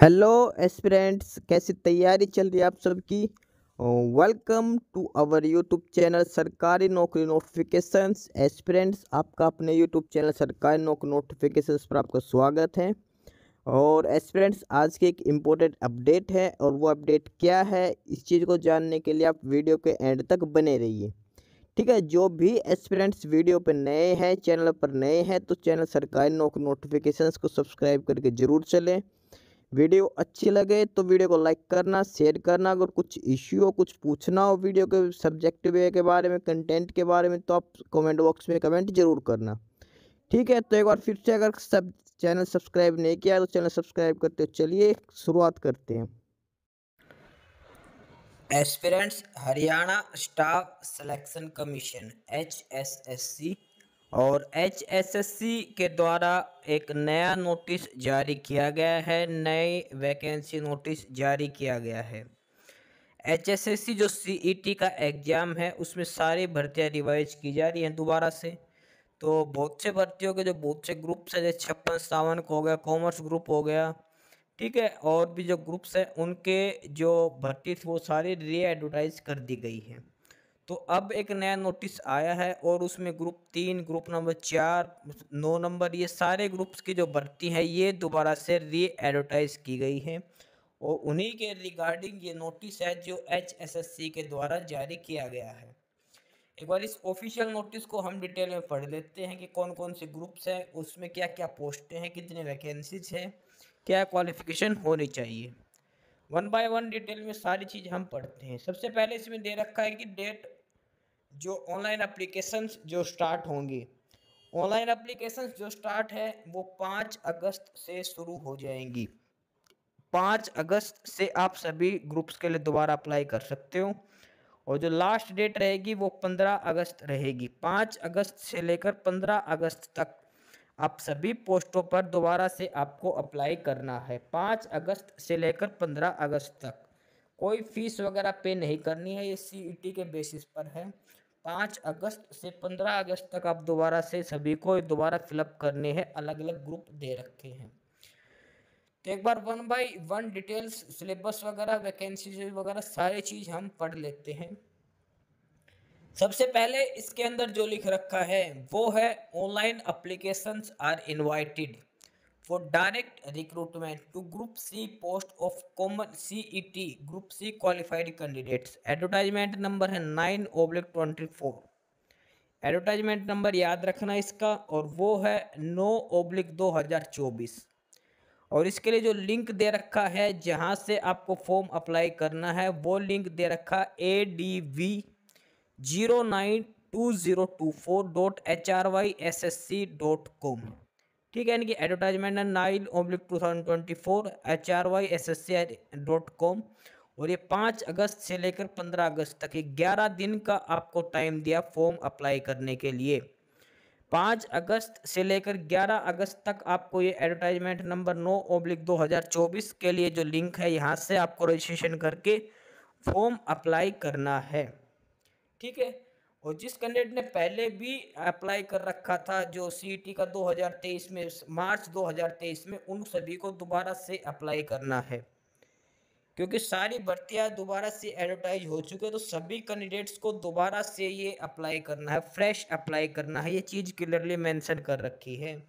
Hello aspirants, कैसी तैयारी चल रही है आप सबकी। Welcome to our YouTube channel सरकारी नौकरी नोटिफिकेशंस। एस्पिरेंट्स, आपका अपने यूट्यूब चैनल सरकारी नौकरी नोटिफिकेशंस पर आपका स्वागत है। और एस्पिरेंट्स, आज की एक इम्पोर्टेंट अपडेट है, और वो अपडेट क्या है, इस चीज़ को जानने के लिए आप वीडियो के एंड तक बने रहिए। ठीक है, जो भी एस्पिरेंट्स वीडियो पर नए हैं, चैनल पर नए हैं, तो चैनल सरकारी नौकरी नोटिफिकेशंस को सब्सक्राइब करके ज़रूर चलें। वीडियो अच्छी लगे तो वीडियो को लाइक करना, शेयर करना। अगर कुछ इश्यू हो, कुछ पूछना हो वीडियो के सब्जेक्ट वे के बारे में, कंटेंट के बारे में, तो आप कमेंट बॉक्स में कमेंट जरूर करना। ठीक है, तो एक बार फिर से, अगर सब चैनल सब्सक्राइब नहीं किया तो चैनल सब्सक्राइब करते हो। चलिए शुरुआत करते हैं। Aspirants Haryana staff selection commission HSSC और HSSC के द्वारा एक नया नोटिस जारी किया गया है, नई वैकेंसी नोटिस जारी किया गया है। HSSC जो CET का एग्ज़ाम है उसमें सारी भर्तियां रिवाइज की जा रही हैं दोबारा से। तो बहुत से भर्तियों के जो बहुत से ग्रुप्स है, जैसे 56-57 को हो गया, कॉमर्स ग्रुप हो गया, ठीक है, और भी जो ग्रुप्स हैं उनके जो भर्ती थी वो सारी री एडवर्टाइज कर दी गई है। तो अब एक नया नोटिस आया है और उसमें ग्रुप 3, ग्रुप नंबर 4, 9 नंबर, ये सारे ग्रुप्स की जो भर्ती है ये दोबारा से री एडवर्टाइज की गई है। और उन्हीं के रिगार्डिंग ये नोटिस है जो HSSC के द्वारा जारी किया गया है। एक बार इस ऑफिशियल नोटिस को हम डिटेल में पढ़ लेते हैं कि कौन कौन से ग्रुप्स हैं, उसमें क्या क्या पोस्टें हैं, कितने वैकेंसीज हैं, क्या क्वालिफिकेशन होनी चाहिए। वन बाय वन डिटेल में सारी चीज़ हम पढ़ते हैं। सबसे पहले इसमें दे रखा है कि डेट जो ऑनलाइन एप्लीकेशंस जो स्टार्ट होंगी, ऑनलाइन एप्लीकेशंस जो स्टार्ट है वो 5 अगस्त से शुरू हो जाएंगी। 5 अगस्त से आप सभी ग्रुप्स के लिए दोबारा अप्लाई कर सकते हो, और जो लास्ट डेट रहेगी वो 15 अगस्त रहेगी। 5 अगस्त से लेकर 15 अगस्त तक आप सभी पोस्टों पर दोबारा से आपको अप्लाई करना है। 5 अगस्त से लेकर 15 अगस्त तक कोई फीस वगैरह पे नहीं करनी है, ये CET के बेसिस पर है। 5 अगस्त से 15 अगस्त तक आप दोबारा से सभी को दोबारा फिलअप करने हैं, अलग अलग ग्रुप दे रखे हैं। तो एक बार one by one details, syllabus वगैरह, वैकेंसी वगैरह सारी चीज़ हम पढ़ लेते हैं। सबसे पहले इसके अंदर जो लिख रखा है वो है online applications are invited for direct recruitment to group C post of common CET group C qualified candidates. Advertisement number है 9/24। एडवर्टाइजमेंट नंबर याद रखना इसका, और वो है 9/2024। और इसके लिए जो लिंक दे रखा है जहां से आपको फॉर्म अप्लाई करना है, वो लिंक दे रखा ADV092024.hryssc.com। ठीक है, यानी कि एडवर्टाइजमेंट है 9/2024 hryssc.com। और ये 5 अगस्त से लेकर 15 अगस्त तक, ये 11 दिन का आपको टाइम दिया फॉर्म अप्लाई करने के लिए। 5 अगस्त से लेकर 11 अगस्त तक आपको ये एडवर्टाइजमेंट नंबर 9/2024 के लिए जो लिंक है, यहाँ से आपको रजिस्ट्रेशन करके फॉर्म अप्लाई करना है। ठीक है, और जिस कैंडिडेट ने पहले भी अप्लाई कर रखा था जो CET का 2023 में, मार्च 2023 में, उन सभी को दोबारा से अप्लाई करना है, क्योंकि सारी भर्तियां दोबारा से एडवर्टाइज हो चुके हैं। तो सभी कैंडिडेट्स को दोबारा से ये अप्लाई करना है, फ्रेश अप्लाई करना है, ये चीज़ क्लियरली मेंशन कर रखी है।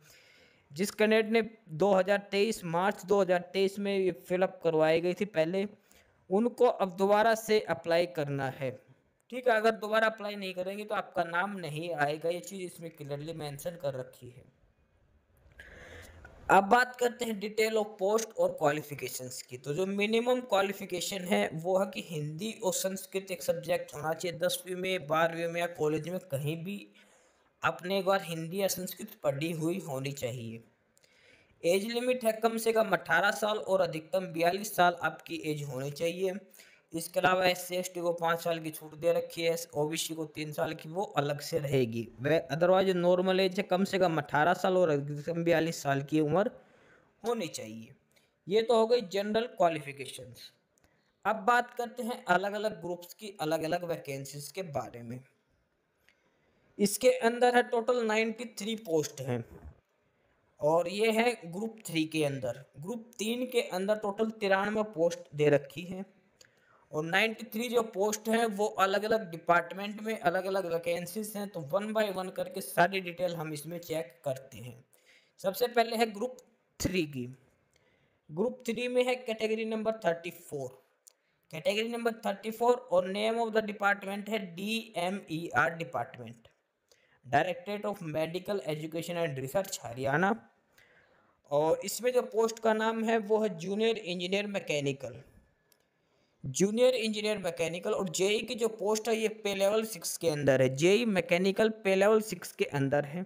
जिस कैंडिडेट ने 2023 मार्च 2023 में ये फिलअप करवाई गई थी पहले, उनको अब दोबारा से अप्लाई करना है। ठीक है, अगर दोबारा अप्लाई नहीं करेंगे तो आपका नाम नहीं आएगा, ये चीज़ इसमें क्लियरली मेंशन कर रखी है। अब बात करते हैं डिटेल ऑफ पोस्ट और क्वालिफिकेशंस की। तो जो मिनिमम क्वालिफिकेशन है वो है कि हिंदी और संस्कृत एक सब्जेक्ट होना चाहिए। 10वीं में, 12वीं में या कॉलेज में कहीं भी आपने एक बार हिंदी या संस्कृत पढ़ी हुई होनी चाहिए। एज लिमिट है कम से कम 18 साल और अधिकतम 42 साल आपकी एज होनी चाहिए। इसके अलावा SC ST को 5 साल की छूट दे रखी है, OBC को 3 साल की, वो अलग से रहेगी। वह अदरवाइज नॉर्मल एज है कम से कम 18 साल और अधिकतम 42 साल की उम्र होनी चाहिए। ये तो हो गई जनरल क्वालिफिकेशंस। अब बात करते हैं अलग अलग ग्रुप्स की अलग अलग वैकेंसीज के बारे में। इसके अंदर है टोटल 93 पोस्ट हैं, और ये है ग्रुप 3 के अंदर। ग्रुप 3 के अंदर टोटल 93 पोस्ट दे रखी हैं और 93 जो पोस्ट हैं वो अलग अलग डिपार्टमेंट में अलग अलग वैकेंसीज हैं। तो 1 बाय 1 करके सारी डिटेल हम इसमें चेक करते हैं। सबसे पहले है ग्रुप 3 की। ग्रुप 3 में है कैटेगरी नंबर 34। कैटेगरी नंबर 34 और नेम ऑफ द डिपार्टमेंट है DMER department, directorate of medical education and research Haryana. और इसमें जो पोस्ट का नाम है वो है junior engineer mechanical. Junior engineer mechanical. और जेई की जो पोस्ट है ये पे लेवल 6 के अंदर है। जेई मैकेनिकल पे लेवल 6 के अंदर है।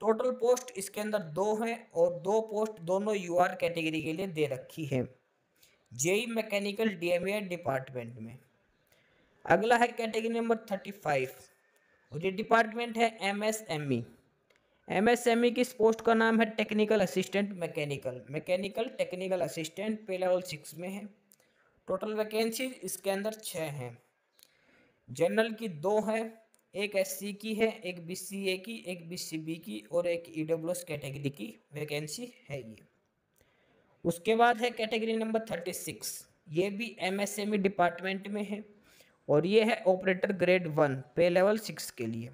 टोटल पोस्ट इसके अंदर 2 हैं और 2 पोस्ट दोनों यूआर कैटेगरी के लिए दे रखी है जेई मैकेनिकल DMER डिपार्टमेंट में। अगला है कैटेगरी नंबर 35 और ये डिपार्टमेंट है MSME। MSME की इस पोस्ट का नाम है technical assistant mechanical. Mechanical technical assistant पे लेवल 6 में है। टोटल वैकेंसी इसके अंदर 6 हैं। जनरल की 2 है, एक SC की है, एक BCA की, एक BCB की और एक EWS कैटेगरी की वैकेंसी है ये। उसके बाद है कैटेगरी नंबर 36। ये भी MSME डिपार्टमेंट में है और ये है ऑपरेटर ग्रेड 1 पे लेवल 6 के लिए।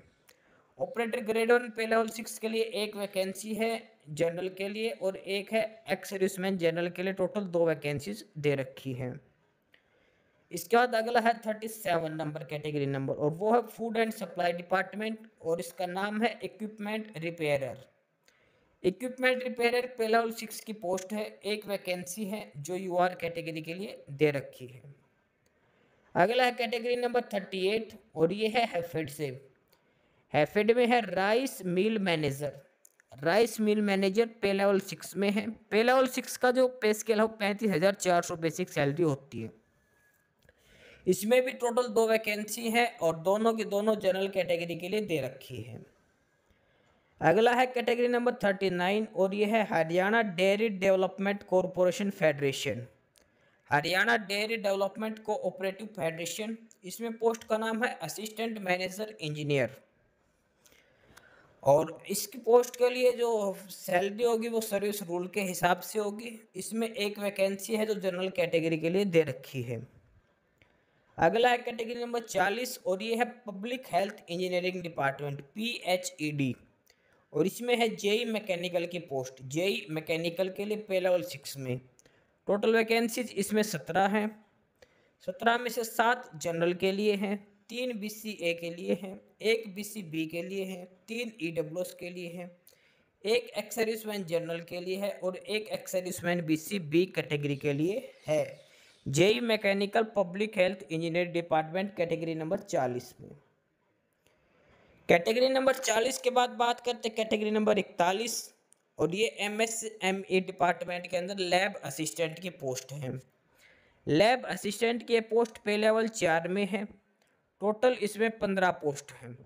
ऑपरेटर ग्रेड 1 पे लेवल 6 के लिए एक वैकेंसी है जनरल के लिए और एक है एक्स सर्विसमैन जनरल के लिए। टोटल 2 वैकेंसीज दे रखी हैं। इसके बाद अगला है 37 नंबर कैटेगरी नंबर और वो है फूड एंड सप्लाई डिपार्टमेंट और इसका नाम है इक्विपमेंट रिपेयरर। इक्विपमेंट रिपेयरर पे लेवल 6 की पोस्ट है। एक वैकेंसी है जो यूआर कैटेगरी के लिए दे रखी है। अगला है कैटेगरी नंबर 38 और ये है हैफेड से। हैफेड में है rice mill manager. Rice mill manager पे लेवल 6 में है। पे लेवल 6 का जो पे स्केल है 35,400 बेसिक सैलरी होती है। इसमें भी टोटल 2 वैकेंसी है और दोनों की दोनों जनरल कैटेगरी के लिए दे रखी है। अगला है कैटेगरी नंबर 39 और ये है Haryana dairy development corporation federation. Haryana dairy development cooperative federation. इसमें पोस्ट का नाम है असिस्टेंट मैनेजर इंजीनियर और इसकी पोस्ट के लिए जो सैलरी होगी वो सर्विस रूल के हिसाब से होगी। इसमें एक वैकेंसी है जो जनरल कैटेगरी के लिए दे रखी है। अगला है कैटेगरी नंबर 40 और ये है public health engineering department PHED और इसमें है जेई मैकेनिकल की पोस्ट। जेई मैकेनिकल के लिए पे लेवल 6 में। टोटल वैकेंसीज इसमें 17 हैं। 17 में से 7 जनरल के लिए हैं, 3 BCA के लिए हैं, 1 BCB के लिए है, 3 EWS के लिए है, 1 एक्स सर्विसमैन जनरल के लिए है और 1 एक्स सर्विसमैन BCB कैटेगरी के लिए है। JE mechanical public health engineer department category number 40 में। कैटेगरी नंबर 40 के बाद बात करते हैं कैटेगरी नंबर 41 और ये MSME डिपार्टमेंट के अंदर लैब असिस्टेंट की पोस्ट है। लैब असिस्टेंट की पोस्ट पे लेवल 4 में है। टोटल इसमें 15 पोस्ट हैं।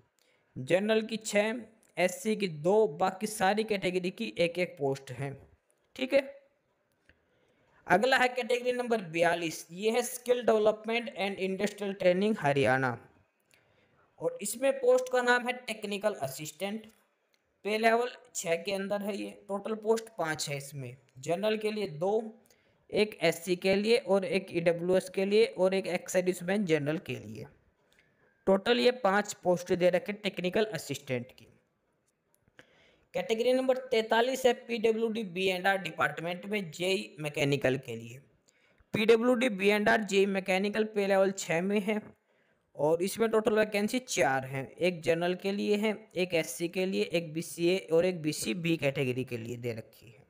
जनरल की 6, SC की 2, बाकी सारी कैटेगरी की एक एक पोस्ट है। ठीक है। अगला है कैटेगरी नंबर 42। ये है skill development and industrial training Haryana और इसमें पोस्ट का नाम है टेक्निकल असिस्टेंट। पे लेवल 6 के अंदर है ये। टोटल पोस्ट 5 है इसमें। जनरल के लिए 2, एक SC के लिए और एक EWS के लिए और एक एक्स सर्विसमैन जनरल के लिए। टोटल ये 5 पोस्ट दे रखे टेक्निकल असिस्टेंट की। कैटेगरी नंबर 43 है PWD B&R डिपार्टमेंट में जेई मैकेनिकल के लिए। PWD B&R जेई मैकेनिकल पे लेवल 6 में है और इसमें टोटल वैकेंसी 4 हैं। एक जनरल के लिए है, एक SC के लिए, एक BCA और एक BCB कैटेगरी के लिए दे रखी है।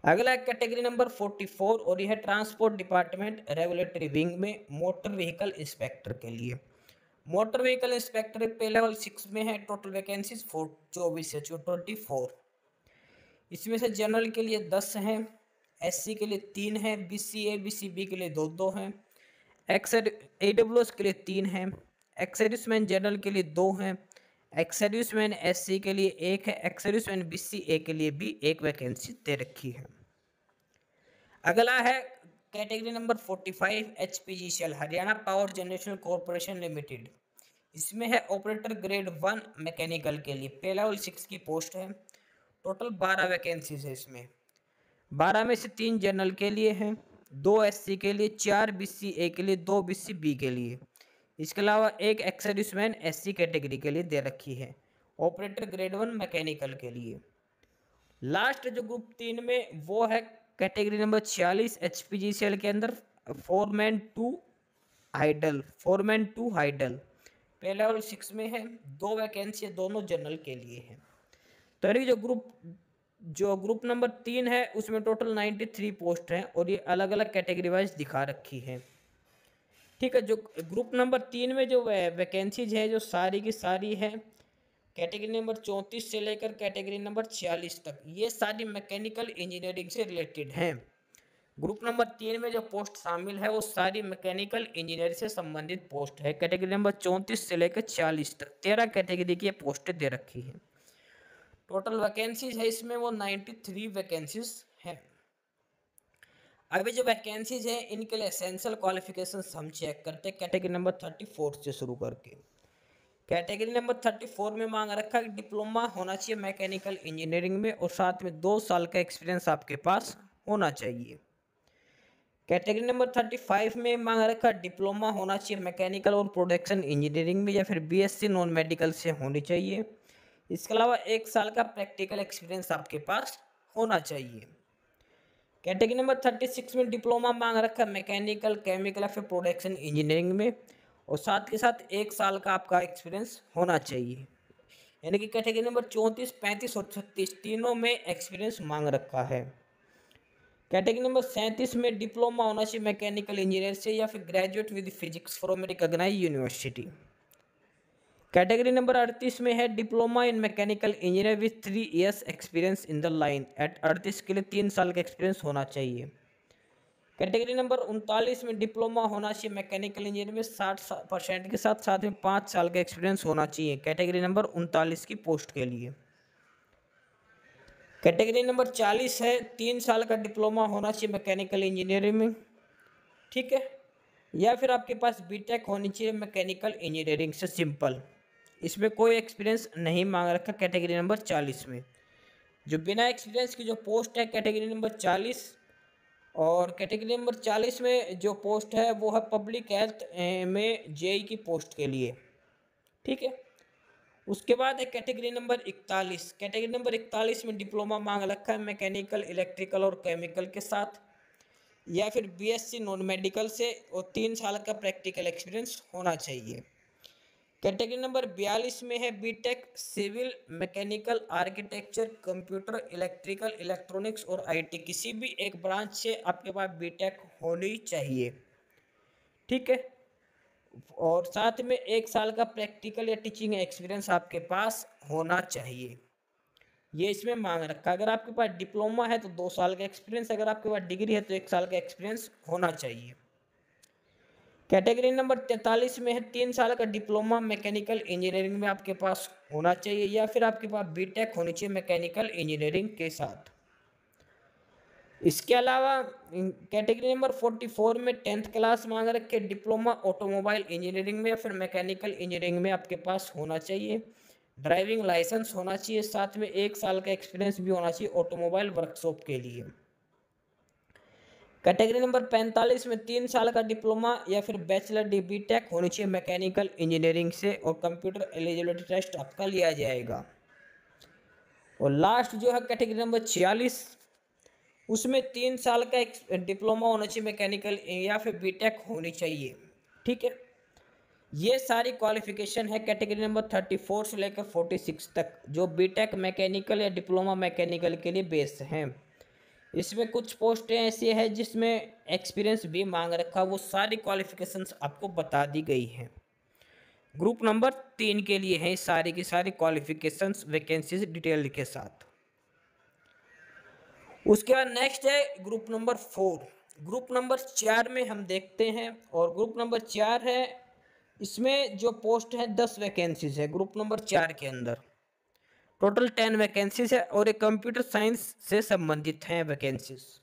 अगला कैटेगरी नंबर 44 और यह ट्रांसपोर्ट डिपार्टमेंट रेगुलेटरी विंग में मोटर व्हीकल इंस्पेक्टर के लिए। मोटर व्हीकल इंस्पेक्टर पे लेवल 6 में है। टोटल वैकेंसीज 24 से 24। इसमें से जनरल के लिए 10 हैं, SC के लिए 3 हैं, BCA BCB के लिए 2 हैं, EWS के लिए 3 हैं, एक्स सर्विसमैन जनरल के लिए 2 हैं, एक्स सर्विसमैन SC के लिए 1 है, एक्स सर्विसमैन BCA के लिए भी 1 वैकेंसी दे रखी है। अगला है category number 45 HPGCL Haryana power generation corporation limited. इसमें है ऑपरेटर ग्रेड 1 मैकेनिकल के लिए। पे लेवल 6 की पोस्ट है। टोटल 12 वैकेंसीज है इसमें। 12 में से 3 जनरल के लिए हैं, 2 एससी के लिए, 4 बीसी ए के लिए, 2 बीसी बी के लिए। इसके अलावा एक एक्स सर्विसमैन एससी कैटेगरी के लिए दे रखी है, ऑपरेटर ग्रेड 1 मैकेनिकल के लिए। लास्ट जो ग्रुप 3 में वो है कैटेगरी नंबर 46 एचपीजीसीएल के अंदर फोरमैन टू हाइडल, पे लेवल 6 में है, 2 वैकेंसी दोनों जनरल के लिए हैं। तो ये जो ग्रुप नंबर 3 है उसमें टोटल 93 पोस्ट हैं और ये अलग अलग कैटेगरी वाइज दिखा रखी है। ठीक है, जो ग्रुप नंबर 3 में जो वैकेंसीज है जो सारी की सारी है कैटेगरी नंबर 34 से लेकर कैटेगरी नंबर 46 तक, ये सारी मैकेनिकल इंजीनियरिंग से रिलेटेड हैं। ग्रुप नंबर 3 में जो पोस्ट शामिल है वो सारी मैकेनिकल इंजीनियरिंग से संबंधित पोस्ट है। कैटेगरी नंबर 34 से लेकर 40 तक 13 कैटेगरी की पोस्टें दे रखी है। टोटल वैकेंसीज है इसमें वो 93 वैकेंसीज है। अभी जो वैकेंसीज है इनके लिए एसेंशियल क्वालिफिकेशंस हम चेक करते हैं कैटेगरी नंबर 34 से शुरू करके। कैटेगरी नंबर 34 में मांग रखा है डिप्लोमा होना चाहिए मैकेनिकल इंजीनियरिंग में और साथ में 2 साल का एक्सपीरियंस आपके पास होना चाहिए। कैटेगरी नंबर 35 में मांग रखा डिप्लोमा होना चाहिए मैकेनिकल और प्रोडक्शन इंजीनियरिंग में या फिर बीएससी नॉन मेडिकल से होनी चाहिए। इसके अलावा 1 साल का प्रैक्टिकल एक्सपीरियंस आपके पास होना चाहिए। कैटेगरी नंबर 36 में डिप्लोमा मांग रखा मैकेनिकल, केमिकल या फिर प्रोडक्शन इंजीनियरिंग में और साथ के साथ 1 साल का आपका एक्सपीरियंस होना चाहिए। यानी कि कैटेगरी नंबर 34, 35 और 36 तीनों में एक्सपीरियंस मांग रखा है। कैटेगरी नंबर 37 में डिप्लोमा होना चाहिए मैकेनिकल इंजीनियर से या फिर graduate with physics from recognised university. Category number 38 में है diploma in mechanical engineer with 3 years experience in the line. 38 के लिए 3 साल का एक्सपीरियंस होना चाहिए। कैटेगरी नंबर 39 में डिप्लोमा होना चाहिए मैकेनिकल इंजीनियर में 60% के साथ साथ में 5 साल का एक्सपीरियंस होना चाहिए कैटेगरी नंबर 39 की पोस्ट के लिए। कैटेगरी नंबर 40 है 3 साल का डिप्लोमा होना चाहिए मैकेनिकल इंजीनियरिंग में, ठीक है, या फिर आपके पास बीटेक होनी चाहिए मैकेनिकल इंजीनियरिंग से सिंपल, इसमें कोई एक्सपीरियंस नहीं मांग रखा कैटेगरी नंबर 40 में। जो बिना एक्सपीरियंस की जो पोस्ट है कैटेगरी नंबर 40 और कैटेगरी नंबर 40 में जो पोस्ट है वो है पब्लिक हेल्थ में जेई की पोस्ट के लिए, ठीक है। उसके बाद है कैटेगरी नंबर 41। कैटेगरी नंबर 41 में डिप्लोमा मांग रखा है मैकेनिकल, इलेक्ट्रिकल और केमिकल के साथ या फिर बीएससी नॉन मेडिकल से और 3 साल का प्रैक्टिकल एक्सपीरियंस होना चाहिए। कैटेगरी नंबर 42 में है BTech civil, mechanical, architecture, computer, electrical, electronics और आईटी किसी भी एक ब्रांच से आपके पास बीटेक होनी चाहिए, ठीक है, और साथ में 1 साल का प्रैक्टिकल या टीचिंग एक्सपीरियंस आपके पास होना चाहिए। ये इसमें मांग रखा है। अगर आपके पास डिप्लोमा है तो 2 साल का एक्सपीरियंस, अगर आपके पास डिग्री है तो 1 साल का एक्सपीरियंस होना चाहिए। कैटेगरी नंबर 43 में है 3 साल का डिप्लोमा मैकेनिकल इंजीनियरिंग में आपके पास होना चाहिए या फिर आपके पास बीटेक होनी चाहिए मैकेनिकल इंजीनियरिंग के साथ। इसके अलावा कैटेगरी नंबर 44 में 10th क्लास मांग रखे डिप्लोमा ऑटोमोबाइल इंजीनियरिंग में या फिर मैकेनिकल इंजीनियरिंग में आपके पास होना चाहिए। ड्राइविंग लाइसेंस होना चाहिए, साथ में 1 साल का एक्सपीरियंस भी होना चाहिए ऑटोमोबाइल वर्कशॉप के लिए। कैटेगरी नंबर 45 में 3 साल का डिप्लोमा या फिर बैचलर डिग्री टेक होनी चाहिए मैकेनिकल इंजीनियरिंग से और कंप्यूटर एलिजिबिलिटी टेस्ट आपका लिया जाएगा। और लास्ट जो है कैटेगरी नंबर 46, उसमें 3 साल का डिप्लोमा होना चाहिए मैकेनिकल या फिर बीटेक होनी चाहिए, ठीक है। ये सारी क्वालिफिकेशन है कैटेगरी नंबर 34 से लेकर 46 तक जो बीटेक मैकेनिकल या डिप्लोमा मैकेनिकल के लिए बेस्ड हैं। इसमें कुछ पोस्टें ऐसी है जिसमें एक्सपीरियंस भी मांग रखा, वो सारी क्वालिफिकेशंस आपको बता दी गई हैं। ग्रुप नंबर 3 के लिए हैं सारी की सारी क्वालिफिकेशंस वैकेंसीज डिटेल के साथ। उसके बाद नेक्स्ट है ग्रुप नंबर 4। ग्रुप नंबर 4 में हम देखते हैं और ग्रुप नंबर 4 है, इसमें जो पोस्ट है 10 वैकेंसीज है ग्रुप नंबर 4 के अंदर। टोटल 10 वैकेंसीज है और एक कंप्यूटर साइंस से संबंधित हैं वैकेंसीज।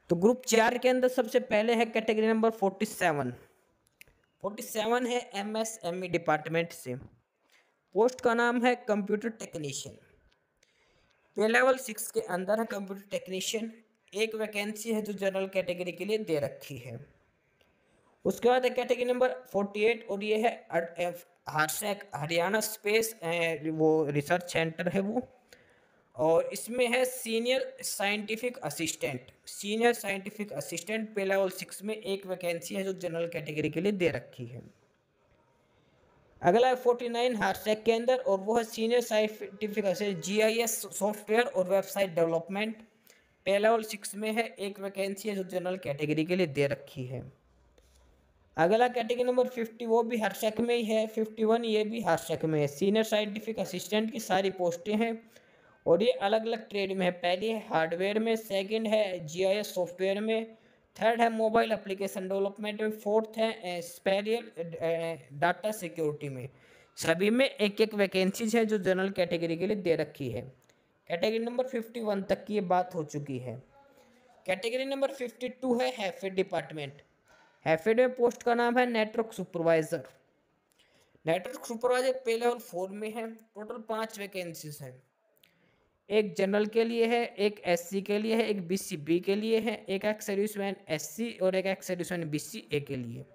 तो ग्रुप 4 के अंदर सबसे पहले है कैटेगरी नंबर 47 है एमएसएमई डिपार्टमेंट से। पोस्ट का नाम है कंप्यूटर टेक्नीशियन। पे लेवल 6 के अंदर है कंप्यूटर टेक्नीशियन, एक वैकेंसी है जो जनरल कैटेगरी के लिए दे रखी है। उसके बाद है कैटेगरी नंबर 48 और ये है हारसेक हरियाणा स्पेस वो रिसर्च सेंटर है वो, और इसमें है senior scientific assistant. Senior scientific assistant पे लेवल 6 में एक वैकेंसी है जो जनरल कैटेगरी के लिए दे रखी है। अगला है 49 हारसेक के अंदर और वो है senior scientific assistant GIS software और वेबसाइट डेवलपमेंट। पे लेवल 6 में है, एक वैकेंसी है जो जनरल कैटेगरी के लिए दे रखी है। अगला कैटेगरी नंबर 50 वो भी हारसेक में ही है। 51 ये भी हारसेक में है। सीनियर साइंटिफिक असिस्टेंट की सारी पोस्टें हैं और ये अलग अलग ट्रेड में है। पहली है हार्डवेयर में, सेकंड है GIS सॉफ्टवेयर में, थर्ड है मोबाइल एप्लीकेशन डेवलपमेंट में, फोर्थ है स्पेरियल डाटा सिक्योरिटी में। सभी में एक एक वैकेंसीज है जो जनरल कैटेगरी के लिए दे रखी है। कैटेगरी नंबर 51 तक की ये बात हो चुकी है। कैटेगरी नंबर 52 है हैफेड डिपार्टमेंट। हैफेड में पोस्ट का नाम है नेटवर्क सुपरवाइजर। नेटवर्क सुपरवाइजर पे लेवल 4 में है। टोटल 5 वैकेंसीज हैं। एक जनरल के लिए है, एक SC के लिए है, एक BC-B के लिए है, एक एक्स सर्विसमैन SC और एक एक्स सर्विसमैन BC-A के लिए।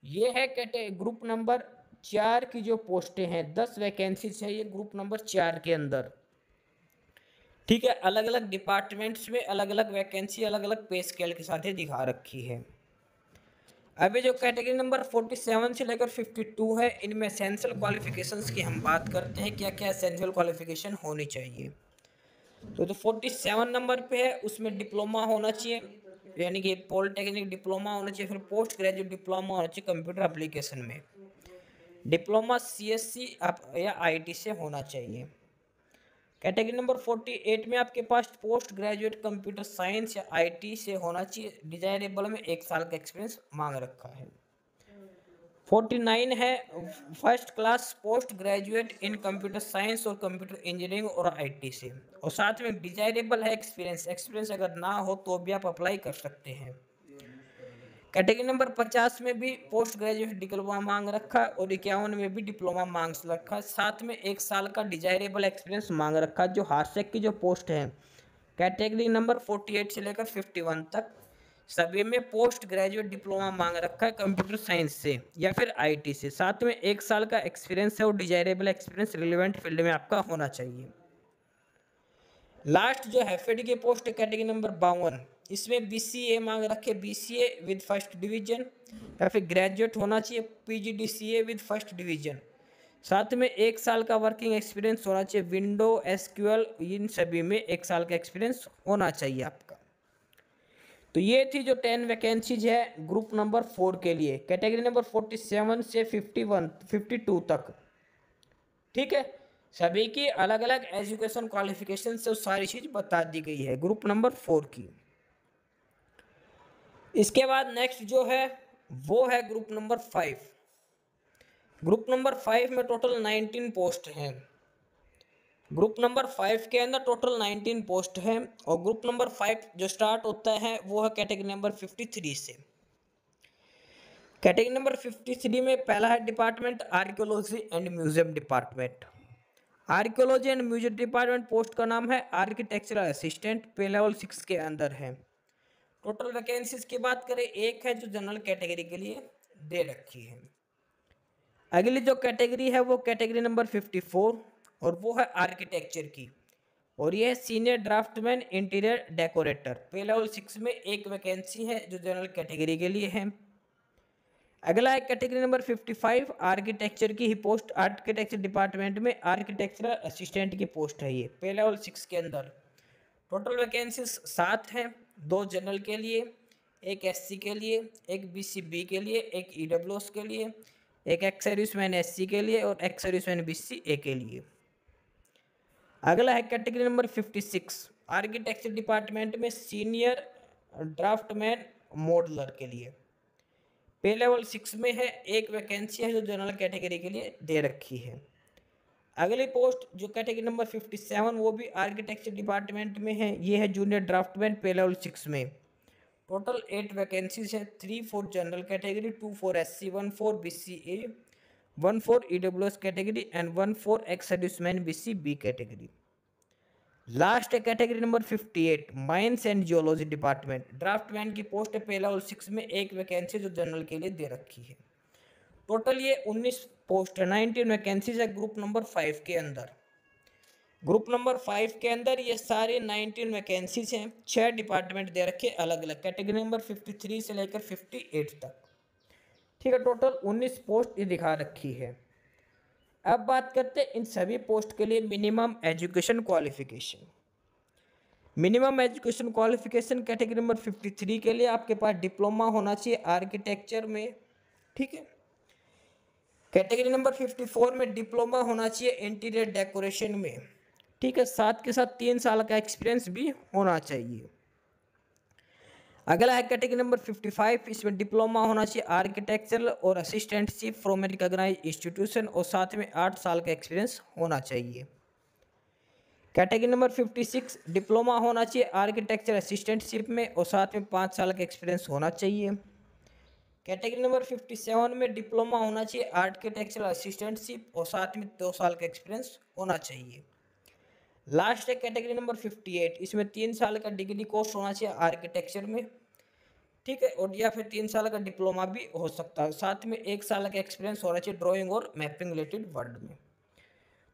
ये है ग्रुप नंबर 4 की जो पोस्टें हैं, 10 वैकेंसीज है ये ग्रुप नंबर 4 के अंदर। ठीक है, अलग अलग डिपार्टमेंट्स में अलग अलग वैकेंसी अलग अलग पे स्केल के साथ ही दिखा रखी है। अभी जो कैटेगरी नंबर 47 से लेकर 52 है, इनमें एसेंशियल क्वालिफिकेशंस की हम बात करते हैं, क्या क्या एसेंशियल क्वालिफिकेशन होनी चाहिए। तो जो 47 नंबर पे है उसमें डिप्लोमा होना चाहिए, यानी कि पॉलिटेक्निक डिप्लोमा होना चाहिए, फिर पोस्ट ग्रेजुएट डिप्लोमा होना चाहिए कंप्यूटर एप्लीकेशन में। डिप्लोमा CSC या IT से होना चाहिए। कैटेगरी नंबर 48 में आपके पास पोस्ट ग्रेजुएट कंप्यूटर साइंस या IT से होना चाहिए। डिजायरेबल में 1 साल का एक्सपीरियंस मांग रखा है। 49 है first class post graduate in computer science और कंप्यूटर इंजीनियरिंग और IT से, और साथ में डिजायरेबल है एक्सपीरियंस अगर ना हो तो भी आप अप्लाई कर सकते हैं। कैटेगरी नंबर 50 में भी पोस्ट ग्रेजुएट डिप्लोमा मांग रखा और 51 में भी डिप्लोमा मांग रखा, साथ में 1 साल का डिजायरेबल एक्सपीरियंस मांग रखा। जो हार्सेक की जो पोस्ट है कैटेगरी नंबर 48 से लेकर 51 तक, सभी में पोस्ट ग्रेजुएट डिप्लोमा मांग रखा है कंप्यूटर साइंस से या फिर IT से, साथ में 1 साल का एक्सपीरियंस है और डिजायरेबल एक्सपीरियंस रिलेवेंट फील्ड में आपका होना चाहिए। लास्ट जो हैफेड की पोस्ट कैटेगरी नंबर 52, इसमें BCA मांग रखे, BCA विद फर्स्ट डिवीजन या फिर ग्रेजुएट होना चाहिए PGDCA विद फर्स्ट डिवीजन, साथ में 1 साल का वर्किंग एक्सपीरियंस होना चाहिए विंडो SQL, इन सभी में 1 साल का एक्सपीरियंस होना चाहिए आपका। तो ये थी जो 10 वैकेंसीज है ग्रुप नंबर 4 के लिए, कैटेगरी नंबर 47 से 52 तक। ठीक है, सभी की अलग अलग एजुकेशन क्वालिफिकेशन से सारी चीज बता दी गई है ग्रुप नंबर 4 की। इसके बाद नेक्स्ट जो है वो है ग्रुप नंबर 5। ग्रुप नंबर 5 में टोटल 19 पोस्ट हैं। ग्रुप नंबर 5 के अंदर टोटल 19 पोस्ट हैं और ग्रुप नंबर 5 जो स्टार्ट होता है वो है कैटेगरी नंबर 53 से। कैटेगरी नंबर 53 में पहला है department archaeology and museum department. Archaeology and museum department post का नाम है आर्किटेक्चरल असिस्टेंट, पे लेवल 6 के अंदर है। टोटल वैकेंसीज की बात करें, एक है जो जनरल कैटेगरी के लिए दे रखी है। अगली जो कैटेगरी है वो कैटेगरी नंबर 54 और वो है आर्किटेक्चर की, और ये है सीनियर ड्राफ्टमैन इंटीरियर डेकोरेटर, पे लेवल 6 में एक वैकेंसी है जो जनरल कैटेगरी के लिए है। अगला है कैटेगरी नंबर 55 आर्किटेक्चर की ही पोस्ट, आर्किटेक्चर डिपार्टमेंट में आर्किटेक्चरल असिस्टेंट की पोस्ट है ये, पे लेवल 6 के अंदर। टोटल वैकेंसीज 7 हैं, 2 जनरल के लिए, एक SC के लिए, एक BC-B के लिए, एक EWS के लिए, एक एक्स सर्विसमैन SC के लिए और एक्स सर्विसमैन BC-A के लिए। अगला है कैटेगरी नंबर 56 आर्किटेक्चर डिपार्टमेंट में सीनियर ड्राफ्टमैन मॉडलर के लिए, पे लेवल 6 में है, एक वैकेंसी है जो जनरल कैटेगरी के लिए दे रखी है। अगली पोस्ट जो कैटेगरी नंबर 57 वो भी आर्किटेक्चर डिपार्टमेंट में है, ये है जूनियर ड्राफ्टमैन, पे लेवल 6 में। टोटल 8 वैकेंसीज हैं, 3 for general category, 2 for SC, 1 for BC-A, 1 for EWS category and 1 for ex serviceman BC-B category. Last है category number 58 mines and geology department. Draftsman की post है पे लेवल 6 में, एक vacancy जो general के लिए दे रखी है। टोटल ये 19 पोस्ट है, 19 वैकेंसीज है ग्रुप नंबर 5 के अंदर। ग्रुप नंबर 5 के अंदर ये सारे 19 वैकेंसीज हैं, 6 डिपार्टमेंट दे रखे अलग अलग, कैटेगरी नंबर 53 से लेकर 58 तक। ठीक है, टोटल 19 पोस्ट ये दिखा रखी है। अब बात करते हैं इन सभी पोस्ट के लिए minimum education qualification. Minimum education qualification category number 53 के लिए आपके पास डिप्लोमा होना चाहिए आर्किटेक्चर में। ठीक है, कैटेगरी नंबर 54 में डिप्लोमा होना चाहिए इंटीरियर डेकोरेशन में। ठीक है, साथ के साथ 3 साल का एक्सपीरियंस भी होना चाहिए। अगला है कैटेगरी नंबर 55, इसमें डिप्लोमा होना चाहिए आर्किटेक्चरल और assistantship from a recognised institution और साथ में 8 साल का एक्सपीरियंस होना चाहिए। कैटेगरी नंबर 56 डिप्लोमा होना चाहिए आर्किटेक्चर असिस्टेंटशिप में और साथ में 5 साल का एक्सपीरियंस होना चाहिए। कैटेगरी नंबर 57 में डिप्लोमा होना चाहिए आर्किटेक्चर असिस्टेंटशिप और साथ में 2 साल का एक्सपीरियंस होना चाहिए। लास्ट है कैटेगरी नंबर 58, इसमें 3 साल का डिग्री कोर्स होना चाहिए आर्किटेक्चर में। ठीक है, और या फिर 3 साल का डिप्लोमा भी हो सकता है, साथ में 1 साल का एक्सपीरियंस होना चाहिए ड्राइंग और मैपिंग रिलेटेड वर्ड में।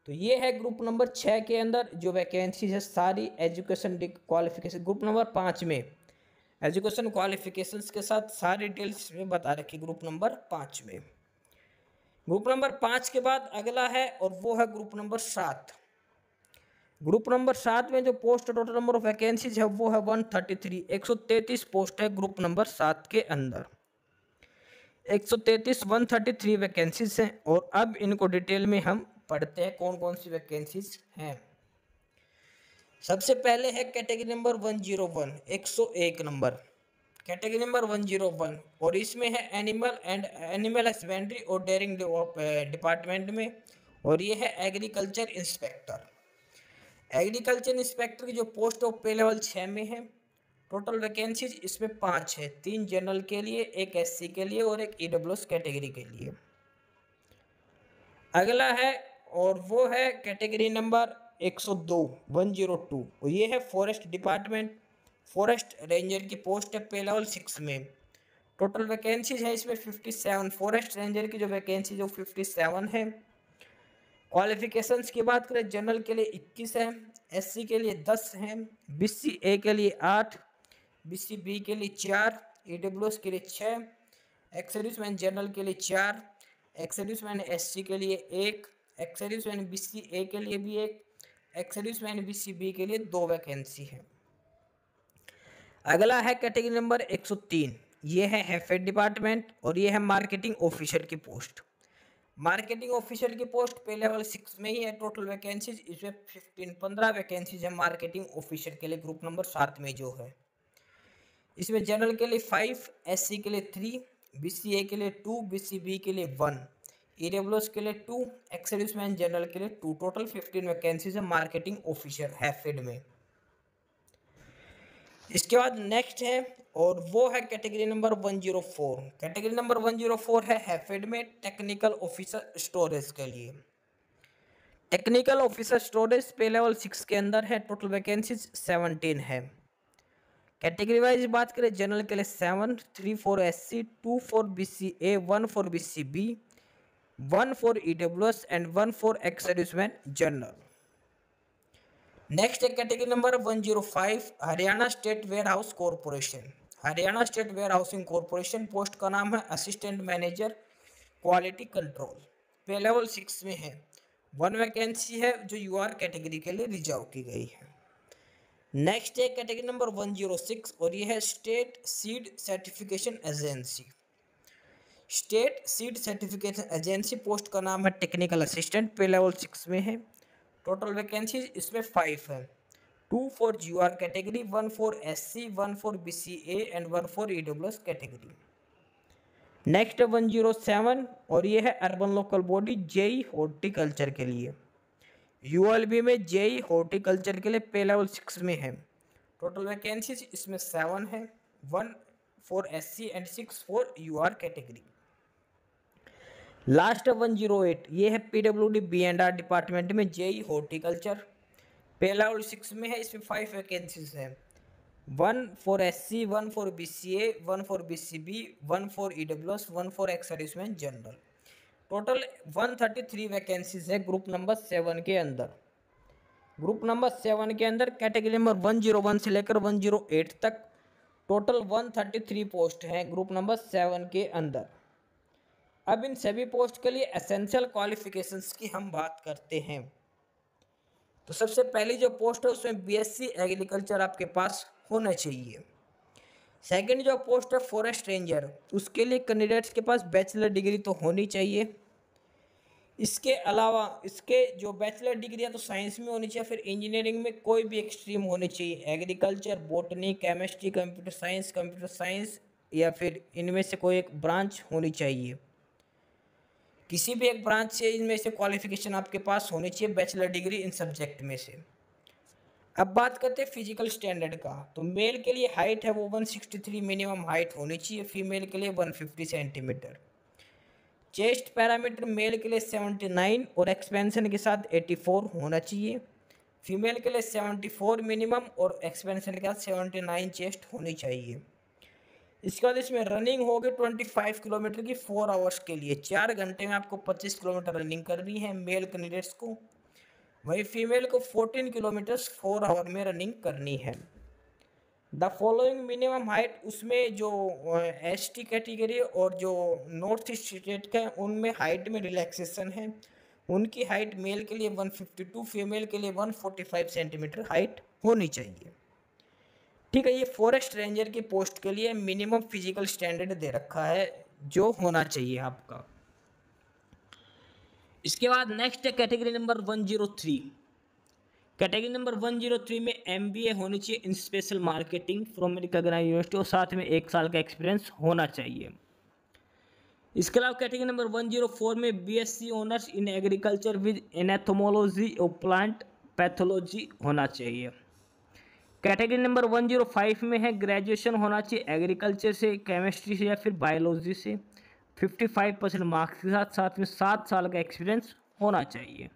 तो ये है ग्रुप नंबर 6 के अंदर जो वैकेंसी है सारी एजुकेशन क्वालिफिकेशन। ग्रुप नंबर 5 में एजुकेशन क्वालिफिकेशंस के साथ सारी डिटेल्स में बता रखी ग्रुप नंबर 5 में। ग्रुप नंबर 5 के बाद अगला है और वो है ग्रुप नंबर 7। ग्रुप नंबर 7 में जो post total number of vacancies है वो है 133, 133 पोस्ट है ग्रुप नंबर 7 के अंदर। 133 वैकेंसीज हैं और अब इनको डिटेल में हम पढ़ते हैं कौन कौन सी वैकेंसीज हैं। सबसे पहले है category number 101, 101 number category number 101 और इसमें है एनिमल हस्बेंड्री और डेयरिंग डिपार्टमेंट में, और ये है एग्रीकल्चर इंस्पेक्टर। एग्रीकल्चर इंस्पेक्टर की जो पोस्ट ऑफ पे लेवल 6 में है। टोटल वैकेंसीज इसमें 5 है, 3 जनरल के लिए, एक एससी के लिए और एक ईडब्ल्यूएस कैटेगरी के लिए। अगला है और वो है कैटेगरी नंबर 102, 102 और ये है फॉरेस्ट डिपार्टमेंट, फॉरेस्ट रेंजर की पोस्ट है पे लेवल 6 में। टोटल वैकेंसीज है इसमें 57, फॉरेस्ट रेंजर की जो वैकेंसी जो 57 है। क्वालिफिकेशंस की बात करें जनरल के लिए 21 है, एससी के लिए 10 है, बीसी ए के लिए 8, बीसी बी के लिए 4, ईडब्ल्यूएस के लिए 6, एक्स-सर्विसमैन जनरल के लिए 4, एक्स-सर्विसमैन एससी के लिए 1, एक्स-सर्विसमैन बीसी ए के लिए भी 1, एक्स-सर्विसमैन बीसी बी के लिए 2 वैकेंसी है। अगला है कैटेगरी नंबर 103, ये है हेफेड डिपार्टमेंट और ये है मार्केटिंग ऑफिसर की पोस्ट। मार्केटिंग ऑफिसर की पोस्ट पे लेवल 6 में ही है। टोटल वैकेंसीज इसमें 15 वैकेंसीज है मार्केटिंग ऑफिसर के लिए ग्रुप नंबर 7 में जो है। इसमें जनरल के लिए 5, एससी के लिए 3, बीसीए के लिए 2, बीसीबी के लिए 1, ईडब्ल्यूएस के लिए 2, एक्स-सर्विसमैन जनरल के लिए 2। टोटल 15 वैकेंसीज है मार्केटिंग ऑफिसर हैफेड में। इसके बाद नेक्स्ट है और वो है कैटेगरी नंबर 104। कैटेगरी नंबर 104 है हैफेड में टेक्निकल ऑफिसर स्टोरेज के लिए। टेक्निकल ऑफिसर स्टोरेज पे लेवल 6 के अंदर है। टोटल वैकेंसीज 17 है। कैटेगरी वाइज बात करें जनरल के लिए 7, 3 for SC, 2 for BCA, 1 for BCB, 1 for EWS and 1 for ex serviceman general. Next है category number 105 Haryana state warehouse corporation. Haryana state warehousing corporation post का नाम है assistant manager quality control, pay level 6 में है। 1 vacancy है जो यूआर category के लिए रिजर्व की गई है। नेक्स्ट है कैटेगरी नंबर 106 और ये है state seed certification agency. State seed certification agency post का नाम है टेक्निकल असिस्टेंट, पे लेवल 6 में है। टोटल वैकेंसी इसमें 5 है, 2 for GR category, 1 for SC, 1 for BCA and 1 for EWS category. Next है 107 और ये है urban local body JE horticulture के लिए। यूएलबी में जेई हॉर्टिकल्चर के लिए पे लेवल 6 में है। टोटल वैकेंसीज इसमें 7 है, 1 for SC and 6 for UR category. Last है 108, ये है PWD B and R department में जेई हॉर्टिकल्चर, पे लेवल 6 में है, इसमें 5 वैकेंसीज हैं, 1 for SC, 1 for BCA, 1 for BCB, 1 for EWS, 1 for ex serviceman general. Total 133 vacancies है group number 7 के अंदर। ग्रुप नंबर 7 के अंदर कैटेगरी नंबर 101 से लेकर 108 तक टोटल 133 पोस्ट हैं ग्रुप नंबर 7 के अंदर। अब इन सभी पोस्ट के लिए एसेंशियल क्वालिफिकेशंस की हम बात करते हैं। तो सबसे पहली जो पोस्ट है उसमें BSc एग्रीकल्चर आपके पास होना चाहिए। सेकंड जो पोस्ट है फॉरेस्ट रेंजर, उसके लिए कैंडिडेट्स के पास बैचलर डिग्री तो होनी चाहिए। इसके अलावा इसके जो बैचलर डिग्री है तो साइंस में होनी चाहिए, फिर इंजीनियरिंग में कोई भी एक स्ट्रीम होनी चाहिए, agriculture, botany, chemistry, computer science या फिर इनमें से कोई एक ब्रांच होनी चाहिए। किसी भी एक ब्रांच से इनमें से क्वालिफिकेशन आपके पास होनी चाहिए, बैचलर डिग्री इन सब्जेक्ट में से। अब बात करते हैं फिजिकल स्टैंडर्ड का। तो मेल के लिए हाइट है वो 163 मिनिमम हाइट होनी चाहिए, फीमेल के लिए 150 सेंटीमीटर। चेस्ट पैरामीटर मेल के लिए 79 और एक्सपेंशन के साथ 84 होना चाहिए, फीमेल के लिए 74 मिनिमम और एक्सपेंशन के साथ 79 चेस्ट होनी चाहिए। इसके बाद इसमें रनिंग होगी 25 किलोमीटर की 4 आवर्स के लिए, 4 घंटे में आपको 25 किलोमीटर रनिंग करनी है मेल कैंडिडेट्स को। वही फीमेल को 14 किलोमीटर 4 आवर में रनिंग करनी है। द फॉलोइंग मिनिमम हाइट, उसमें जो ST कैटेगरी और जो नॉर्थ ईस्ट स्टेट का है उनमें हाइट में रिलैक्सेशन है। उनकी हाइट मेल के लिए 152, फीमेल के लिए 145 सेंटीमीटर हाइट होनी चाहिए। ठीक है, ये फॉरेस्ट रेंजर की पोस्ट के लिए मिनिमम फिजिकल स्टैंडर्ड दे रखा है जो होना चाहिए आपका। इसके बाद नेक्स्ट है कैटेगरी नंबर 103। कैटेगरी नंबर 103 में MBA होनी चाहिए in special marketing from recognised university और साथ में 1 साल का एक्सपीरियंस होना चाहिए। इसके अलावा कैटेगरी नंबर 104 में BSc honours in agriculture with entomology और प्लांट पैथोलॉजी होना चाहिए। कैटेगरी नंबर 105 में है ग्रेजुएशन होना चाहिए एग्रीकल्चर से, केमिस्ट्री से या फिर बायोलॉजी से, 55% मार्क्स के साथ, साथ में 7 साल का एक्सपीरियंस होना चाहिए।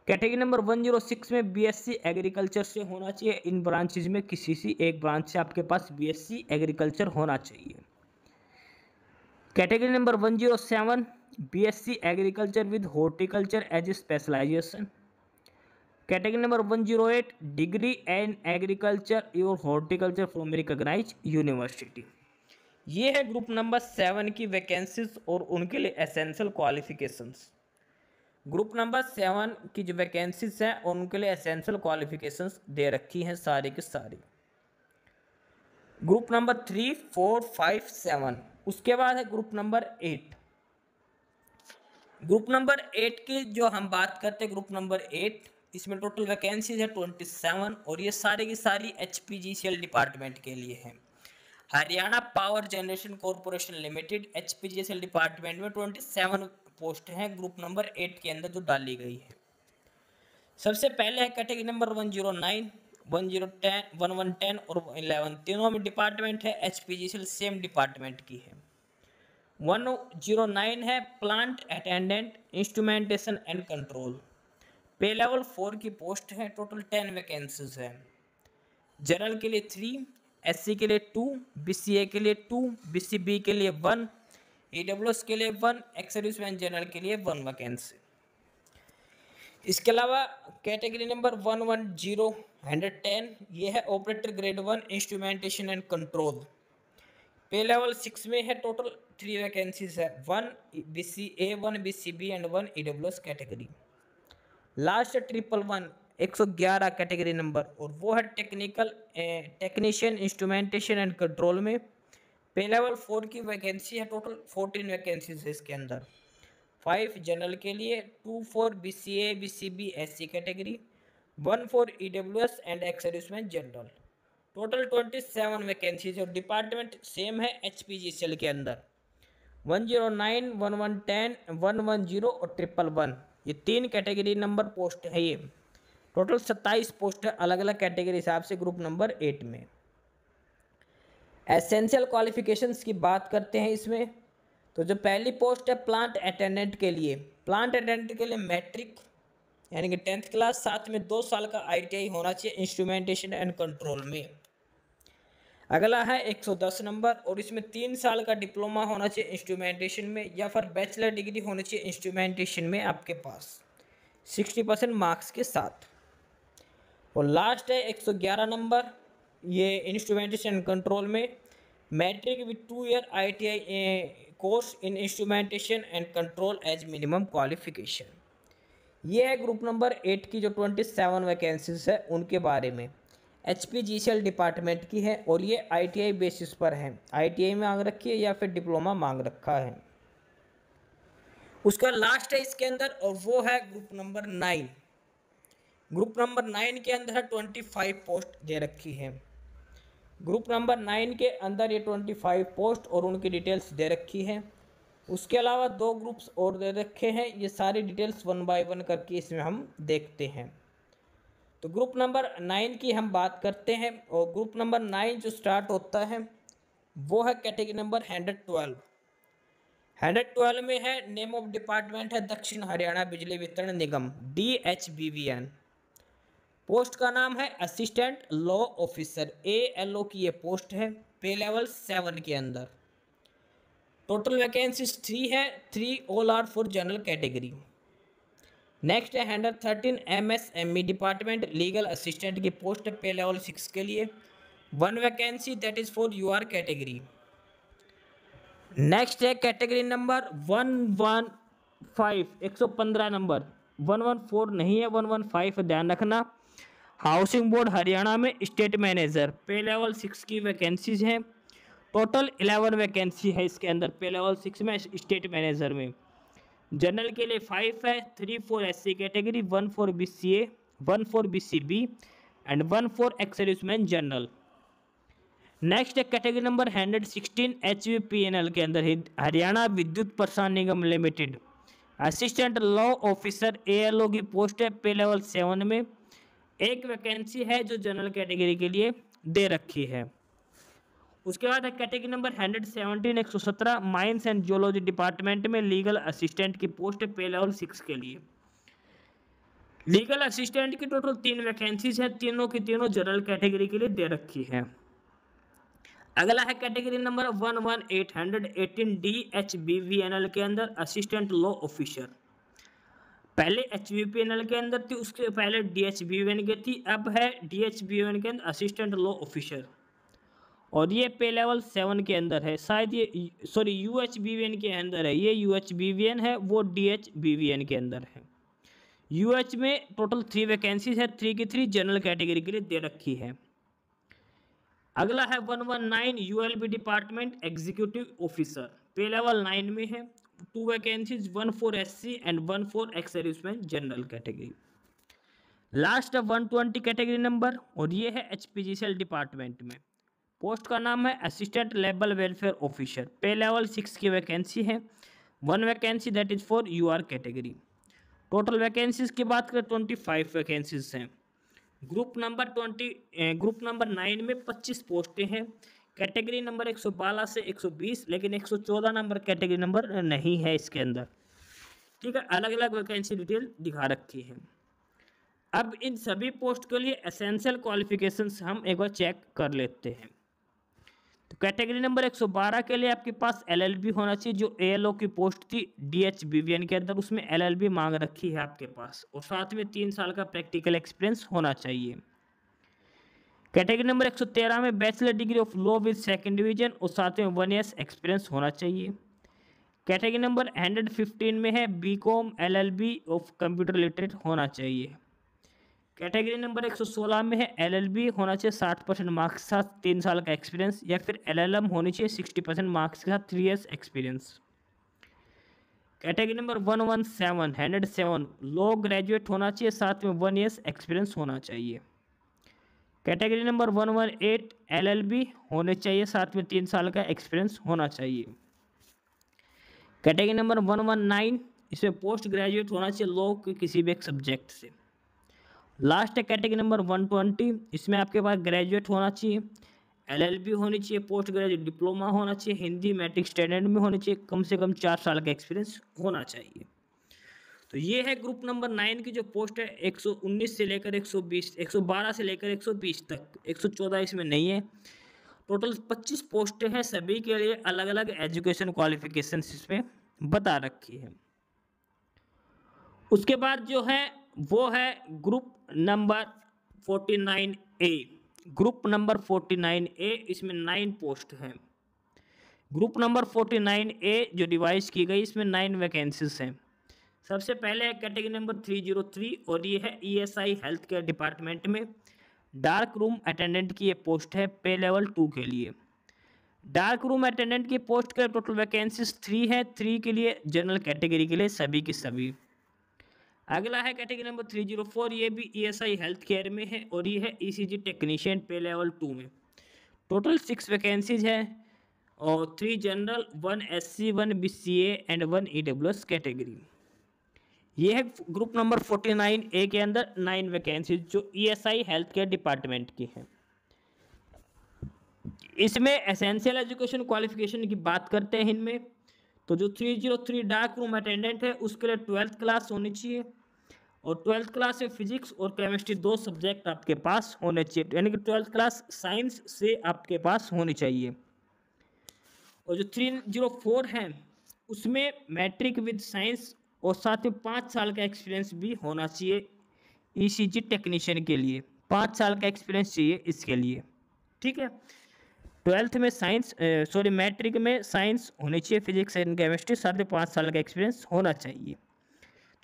कैटेगरी नंबर 106 में BSc एग्रीकल्चर से होना चाहिए, इन ब्रांचेज में किसी से एक ब्रांच से आपके पास BSc एग्रीकल्चर होना चाहिए। Category number 107 BSc agriculture with horticulture as a specialisation. Category number 108 degree in agriculture और हॉर्टिकल्चर फ्रॉम रिकॉग्नाइज्ड यूनिवर्सिटी। ये है ग्रुप नंबर 7 की वैकेंसीज और उनके लिए एसेंशियल क्वालिफिकेशंस। ग्रुप नंबर 7 की जो वैकेंसीज हैं और उनके लिए एसेंशियल क्वालिफिकेशंस दे रखी हैं सारी की सारी। Group number 3, 4, 5, 7। उसके बाद है ग्रुप नंबर 8। ग्रुप नंबर 8 की जो हम बात करते हैं, ग्रुप नंबर 8, इसमें टोटल वैकेंसीज है 27 और ये सारी की सारी HPGCL डिपार्टमेंट के लिए हैं। Haryana power generation corporation limited HPGCL department में 27 पोस्ट हैं ग्रुप नंबर 8 के अंदर जो डाली गई है। सबसे पहले है कैटेगरी नंबर 109, 1010, 1110 और 11, तीनों में डिपार्टमेंट है HPGCL सेम डिपार्टमेंट की है। 109 है plant attendant instrumentation and control, pay level 4 की पोस्ट है, टोटल 10 वैकेंसीज है। जनरल के लिए 3, SC के लिए 2, BCA के लिए 2, BCB के लिए 1, EWS के लिए 1, एक्स सर्विसमैन जनरल के लिए 1 वैकेंसी। इसके अलावा कैटेगरी नंबर 110 110 ये है operator grade 1 instrumentation and control, pay level 6 में है, टोटल 3 वैकेंसीज है, 1 BCA, 1 BCB and 1 EWS category. Last 111 111 category number और वो है टेक्नीशियन इंस्ट्रूमेंटेशन एंड कंट्रोल में, पे लेवल 4 की वैकेंसी है, टोटल 14 वैकेंसीज है इसके अंदर, 5 जनरल के लिए, 2 for BCA BCB SC category, 1 for EWS and x serviceman general. Total 27 vacancies और डिपार्टमेंट सेम है HPGCL के अंदर। 109, 1110, 110 और 111 ये 3 कैटेगरी नंबर पोस्ट है। ये टोटल 27 पोस्ट है अलग अलग कैटेगरी हिसाब से ग्रुप नंबर 8 में। एसेंशियल क्वालिफिकेशंस की बात करते हैं इसमें, तो जो पहली पोस्ट है प्लांट अटेंडेंट के लिए, प्लांट अटेंडेंट के लिए मैट्रिक यानी कि 10th क्लास, साथ में 2 साल का ITI होना चाहिए इंस्ट्रूमेंटेशन एंड कंट्रोल में। अगला है 110 नंबर, और इसमें 3 साल का डिप्लोमा होना चाहिए इंस्ट्रूमेंटेशन में, या फिर बैचलर डिग्री होनी चाहिए इंस्ट्रूमेंटेशन में आपके पास 60% मार्क्स के साथ। और लास्ट है 111 नंबर, ये इंस्ट्रूमेंटेशन एंड कंट्रोल में matric with 2 year ITI course in instrumentation and control as minimum qualification. ये है ग्रुप नंबर 8 की जो 27 वैकेंसीज है उनके बारे में। HPGCL डिपार्टमेंट की है, और ये ITI बेसिस पर है। ITI मांग रखी है या फिर डिप्लोमा मांग रखा है। उसका लास्ट है इसके अंदर, और वो है ग्रुप नंबर 9। ग्रुप नंबर 9 के अंदर 25 पोस्ट दे रखी है। ग्रुप नंबर 9 के अंदर ये 25 पोस्ट और उनकी डिटेल्स दे रखी है। उसके अलावा 2 ग्रुप्स और दे रखे हैं, ये सारी डिटेल्स 1 बाय 1 करके इसमें हम देखते हैं। तो ग्रुप नंबर 9 की हम बात करते हैं, और ग्रुप नंबर 9 जो स्टार्ट होता है वो है कैटेगरी नंबर 112। 112 में है, नेम ऑफ डिपार्टमेंट है दक्षिण हरियाणा बिजली वितरण निगम, DHBVN। पोस्ट का नाम है असिस्टेंट लॉ ऑफिसर, ALO की ये पोस्ट है, पे लेवल 7 के अंदर। टोटल वैकेंसीज 3 है, 3 all are for general category. Next है 113 MSME डिपार्टमेंट लीगल असिस्टेंट की पोस्ट, पे लेवल 6 के लिए, 1 vacancy, that is for UR category. Next है कैटेगरी नंबर 115, 115 नंबर, 114 नहीं है, 115 ध्यान रखना। हाउसिंग बोर्ड हरियाणा में स्टेट मैनेजर, पे लेवल 6 की वैकेंसीज हैं। टोटल 11 वैकेंसी है इसके अंदर, पे लेवल 6 में स्टेट मैनेजर में। जनरल के लिए 5 है, 3 for SC category, 1 for BCA, 1 for BCB and 1 for ex serviceman general. Next है कैटेगरी नंबर 116 HVPNL के अंदर Haryana Vidyut Prasaran Nigam limited, assistant law officer ALO की पोस्ट है, पे लेवल 7 में। 1 वैकेंसी है जो जनरल कैटेगरी के लिए दे रखी है। उसके बाद है category number 117 117 mines and geology department में लीगल असिस्टेंट की पोस्ट है, पे लेवल 6 के लिए। लीगल असिस्टेंट की टोटल 3 वैकेंसीज हैं, तीनों की तीनों जनरल कैटेगरी के लिए दे रखी है। अगला है कैटेगरी नंबर 118 DHBVNL के अंदर असिस्टेंट लॉ ऑफिसर। पहले HVPNL के अंदर थी, उसके पहले DHBVN के थी, अब है DHBVN के अंदर असिस्टेंट लॉ ऑफिसर, और ये पे लेवल 7 के अंदर है। शायद ये सॉरी UHBVN के अंदर है, ये UHBVN है, वो DHBVN के अंदर है। UH में टोटल 3 वैकेंसीज है, 3 की 3 जनरल कैटेगरी के लिए दे रखी है। अगला है 119 ULB डिपार्टमेंट एग्जीक्यूटिव ऑफिसर, पे लेवल 9 में है, 2 vacancies, 1 for SC and 1 for ex serviceman general category. Last है 120 कैटेगरी नंबर, और ये है HPGCL डिपार्टमेंट में। पोस्ट का नाम है असिस्टेंट लेबर वेलफेयर ऑफिसर, पे लेवल 6 की वैकेंसी है, 1 vacancy, that is for UR category. Total vacancies की बात करें 25 वैकेंसीज हैं। ग्रुप नंबर 9 में 25 पोस्टें हैं। कैटेगरी नंबर 112 से 120, लेकिन 114 नंबर कैटेगरी नंबर नहीं है इसके अंदर। ठीक है, अलग अलग वैकेंसी डिटेल दिखा रखी है। अब इन सभी पोस्ट के लिए एसेंशियल क्वालिफिकेशंस हम एक बार चेक कर लेते हैं। तो कैटेगरी नंबर 112 के लिए आपके पास LLB होना चाहिए, जो ALO की पोस्ट थी DHBVN के अंदर, उसमें LLB मांग रखी है आपके पास, और साथ में 3 साल का प्रैक्टिकल एक्सपीरियंस होना चाहिए। कैटेगरी नंबर 113 में bachelor degree of law with 2nd division और साथ में 1 ईयर्स एक्सपीरियंस होना चाहिए। कैटेगरी नंबर 115 में है BCom LLB of computer literate होना चाहिए। कैटेगरी नंबर 116 में है LLB होना चाहिए 60% मार्क्स के साथ 3 साल का एक्सपीरियंस, या फिर LLM होनी चाहिए 60% मार्क्स के साथ 3 years experience. Category number 117 law graduate होना चाहिए, साथ में 1 ईयर्स एक्सपीरियंस होना चाहिए। कैटेगरी नंबर 118 LLB होने चाहिए, साथ में 3 साल का एक्सपीरियंस होना चाहिए। कैटेगरी नंबर 119 इसमें पोस्ट ग्रेजुएट होना चाहिए लॉ के किसी भी एक सब्जेक्ट से। लास्ट है कैटेगरी नंबर 120, इसमें आपके पास ग्रेजुएट होना चाहिए, LLB होनी चाहिए, पोस्ट ग्रेजुएट डिप्लोमा होना चाहिए, हिंदी मैट्रिक स्टैंडर्ड में होनी चाहिए, कम से कम 4 साल का एक्सपीरियंस होना चाहिए। तो ये है ग्रुप नंबर 9 की जो पोस्ट है 119 से लेकर 120, 112 से लेकर 120 तक, 114 इसमें नहीं है। टोटल 25 पोस्टें हैं, सभी के लिए अलग अलग एजुकेशन क्वालिफिकेशन इसमें बता रखी है। उसके बाद जो है वो है group number 49A। Group number 49A, इसमें 9 पोस्ट हैं। ग्रुप नंबर 49A जो रिवाइज की गई, इसमें 9 वैकेंसीज हैं। सबसे पहले है कैटेगरी नंबर 303 और ये है ESI हेल्थ केयर डिपार्टमेंट में डार्क रूम अटेंडेंट की ये पोस्ट है, पे लेवल 2 के लिए। डार्क रूम अटेंडेंट की पोस्ट के टोटल वैकेंसीज 3 है, 3 के लिए जनरल कैटेगरी के लिए सभी की सभी। अगला है कैटेगरी नंबर 304, ये भी ESI हेल्थ केयर में है और ये है ECG टेक्नीशियन, पे लेवल 2 में। टोटल 6 वैकेंसीज है और 3 general, 1 SC, 1 BCA and 1 EWS category. ये है ग्रुप नंबर 49A के अंदर 9 वैकेंसीज जो ESI हेल्थ केयर डिपार्टमेंट की है। इसमें एसेंशियल एजुकेशन क्वालिफिकेशन की बात करते हैं इनमें, तो जो 303 डार्क रूम अटेंडेंट है उसके लिए 12th क्लास होनी चाहिए और 12th क्लास में फिजिक्स और केमिस्ट्री 2 सब्जेक्ट आपके पास होने चाहिए, यानी कि 12th क्लास साइंस से आपके पास होनी चाहिए। और जो 304 है उसमें मैट्रिक विद साइंस और साथ में 5 साल का एक्सपीरियंस भी होना चाहिए। ECG टेक्नीशियन के लिए 5 साल का एक्सपीरियंस चाहिए इसके लिए, ठीक है। 12th में साइंस, मैट्रिक में साइंस होनी चाहिए, फिजिक्स एंड केमिस्ट्री, साथ में 5 साल का एक्सपीरियंस होना चाहिए।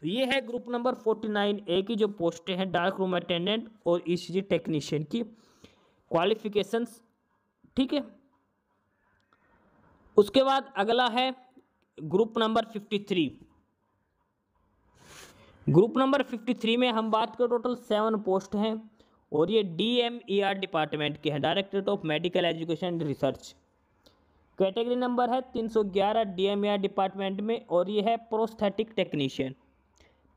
तो ये है ग्रुप नंबर 49A की जो पोस्टें हैं डार्क रूम अटेंडेंट और ECG टेक्नीशियन की क्वालिफिकेशंस, ठीक है। उसके बाद अगला है ग्रुप नंबर 53। ग्रुप नंबर 53 में हम बात करें टोटल 7 पोस्ट हैं और ये DMER डिपार्टमेंट के हैं, directorate of medical education and research. Category number है 311 DMER डिपार्टमेंट में और ये है प्रोस्थेटिक टेक्नीशियन,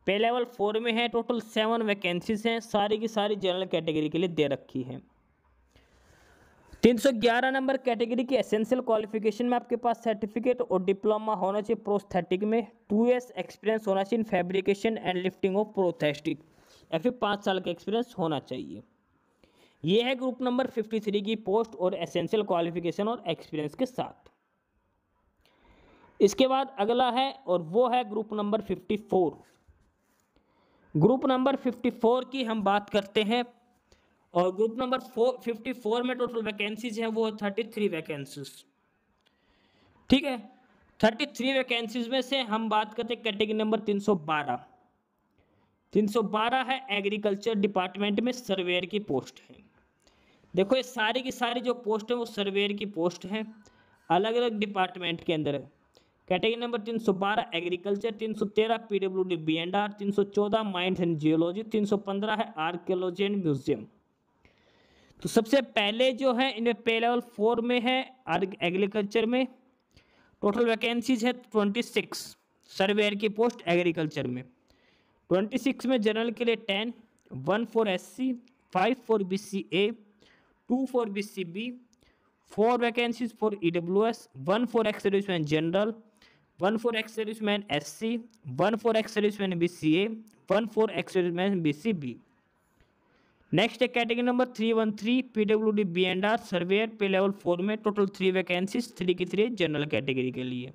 पे लेवल 4 में है। टोटल 7 वैकेंसीज हैं, सारी की सारी जनरल कैटेगरी के लिए दे रखी हैं। 311 नंबर कैटेगरी की एसेंशियल क्वालिफिकेशन में आपके पास सर्टिफिकेट और डिप्लोमा होना चाहिए प्रोस्थेटिक में, 2 years एक्सपीरियंस होना चाहिए in fabrication and lifting of prosthetic, या फिर 5 साल का एक्सपीरियंस होना चाहिए। ये है ग्रुप नंबर 53 की पोस्ट और एसेंशियल क्वालिफिकेशन और एक्सपीरियंस के साथ। इसके बाद अगला है और वो है ग्रुप नंबर 54। ग्रुप नंबर 54 की हम बात करते हैं और ग्रुप नंबर 54 में टोटल वैकेंसीज हैं वो 33 वैकेंसीज, ठीक है। 33 वैकेंसीज में से हम बात करते हैं कैटेगरी नंबर 312। 312 है एग्रीकल्चर डिपार्टमेंट में सर्वेयर की पोस्ट है। देखो ये सारी की सारी जो पोस्ट है वो सर्वेयर की पोस्ट हैं, अलग अलग डिपार्टमेंट के अंदर है। Category number 312 agriculture, 313 PWD B&R, 314 mines and geology, 315 है आर्कियोलॉजी एंड म्यूजियम। तो सबसे पहले जो है इनमें पे लेवल 4 में है एग्रीकल्चर में, टोटल वैकेंसीज है 26 सर्वेयर की पोस्ट एग्रीकल्चर में। 26 में जनरल के लिए 10, 1 for SC, 5 for BCA, 2 for BCB, 4 vacancies for EWS, 1 for ex-serviceman general, 1 for ex-serviceman SC, 1 for ex-serviceman BCA, 1 for ex-serviceman BCB। Next है category number 313 PWD B&R surveyor, पे level 4 में, total 3 vacancies, 3 की 3 general category के लिए।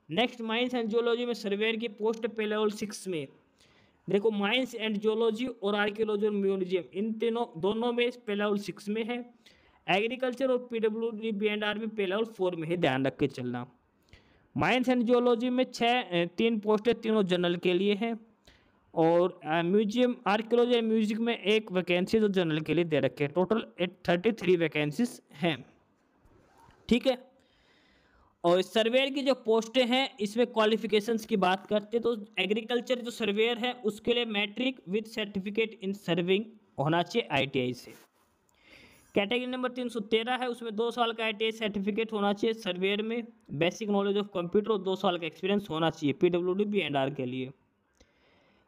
Next mines and geology में surveyor की post pay level 6 में। देखो माइंस एंड जियोलॉजी और आर्कियोलॉजी और म्यूजियम इन दोनों में पे लेवल 6 में है। एग्रीकल्चर और PWD B&R में पे लेवल 4 में है, ध्यान रख के चलना। माइंस एंड जियोलॉजी में 3 पोस्टें तीनों जनरल के लिए हैं और म्यूजियम, आर्कियोलॉजी एंड म्यूजिक में 1 वैकेंसी जो जनरल के लिए दे रखे हैं। टोटल 33 वैकेंसीज हैं, ठीक है। और सर्वेयर की जो पोस्टें हैं इसमें क्वालिफिकेशंस की बात करते हैं तो एग्रीकल्चर जो सर्वेयर है उसके लिए matric with certificate in serving होना चाहिए ITI से। कैटेगरी नंबर 313 है, उसमें 2 साल का ITI सर्टिफिकेट होना चाहिए सर्वेयर में, बेसिक नॉलेज ऑफ कंप्यूटर और 2 साल का एक्सपीरियंस होना चाहिए PWD B&R के लिए।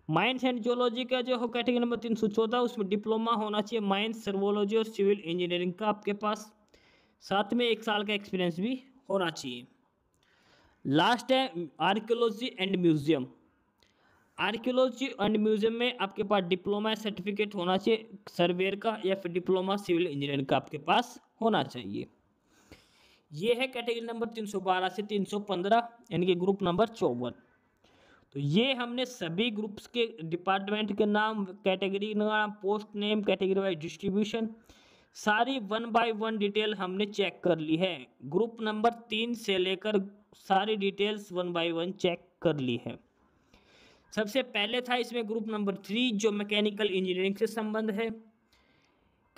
माइंस एंड जियोलॉजी का जो हो कैटेगरी नंबर 314, उसमें डिप्लोमा होना चाहिए माइंस, सर्वोलॉजी और सिविल इंजीनियरिंग का आपके पास, साथ में 1 साल का एक्सपीरियंस भी होना चाहिए। लास्ट है archaeology and museum. Archaeology and museum में आपके पास डिप्लोमा सर्टिफिकेट होना चाहिए सर्वेयर का, या फिर डिप्लोमा सिविल इंजीनियरिंग का आपके पास होना चाहिए। ये है कैटेगरी नंबर 312 से 315, यानी कि ग्रुप नंबर 54। तो ये हमने सभी ग्रुप्स के डिपार्टमेंट के नाम, कैटेगरी नाम, post name, category wise distribution, सारी 1 बाय 1 डिटेल हमने चेक कर ली है। ग्रुप नंबर 3 से लेकर सारी डिटेल्स 1 बाय 1 चेक कर ली है। सबसे पहले था इसमें ग्रुप नंबर 3 जो मैकेनिकल इंजीनियरिंग से संबंध है।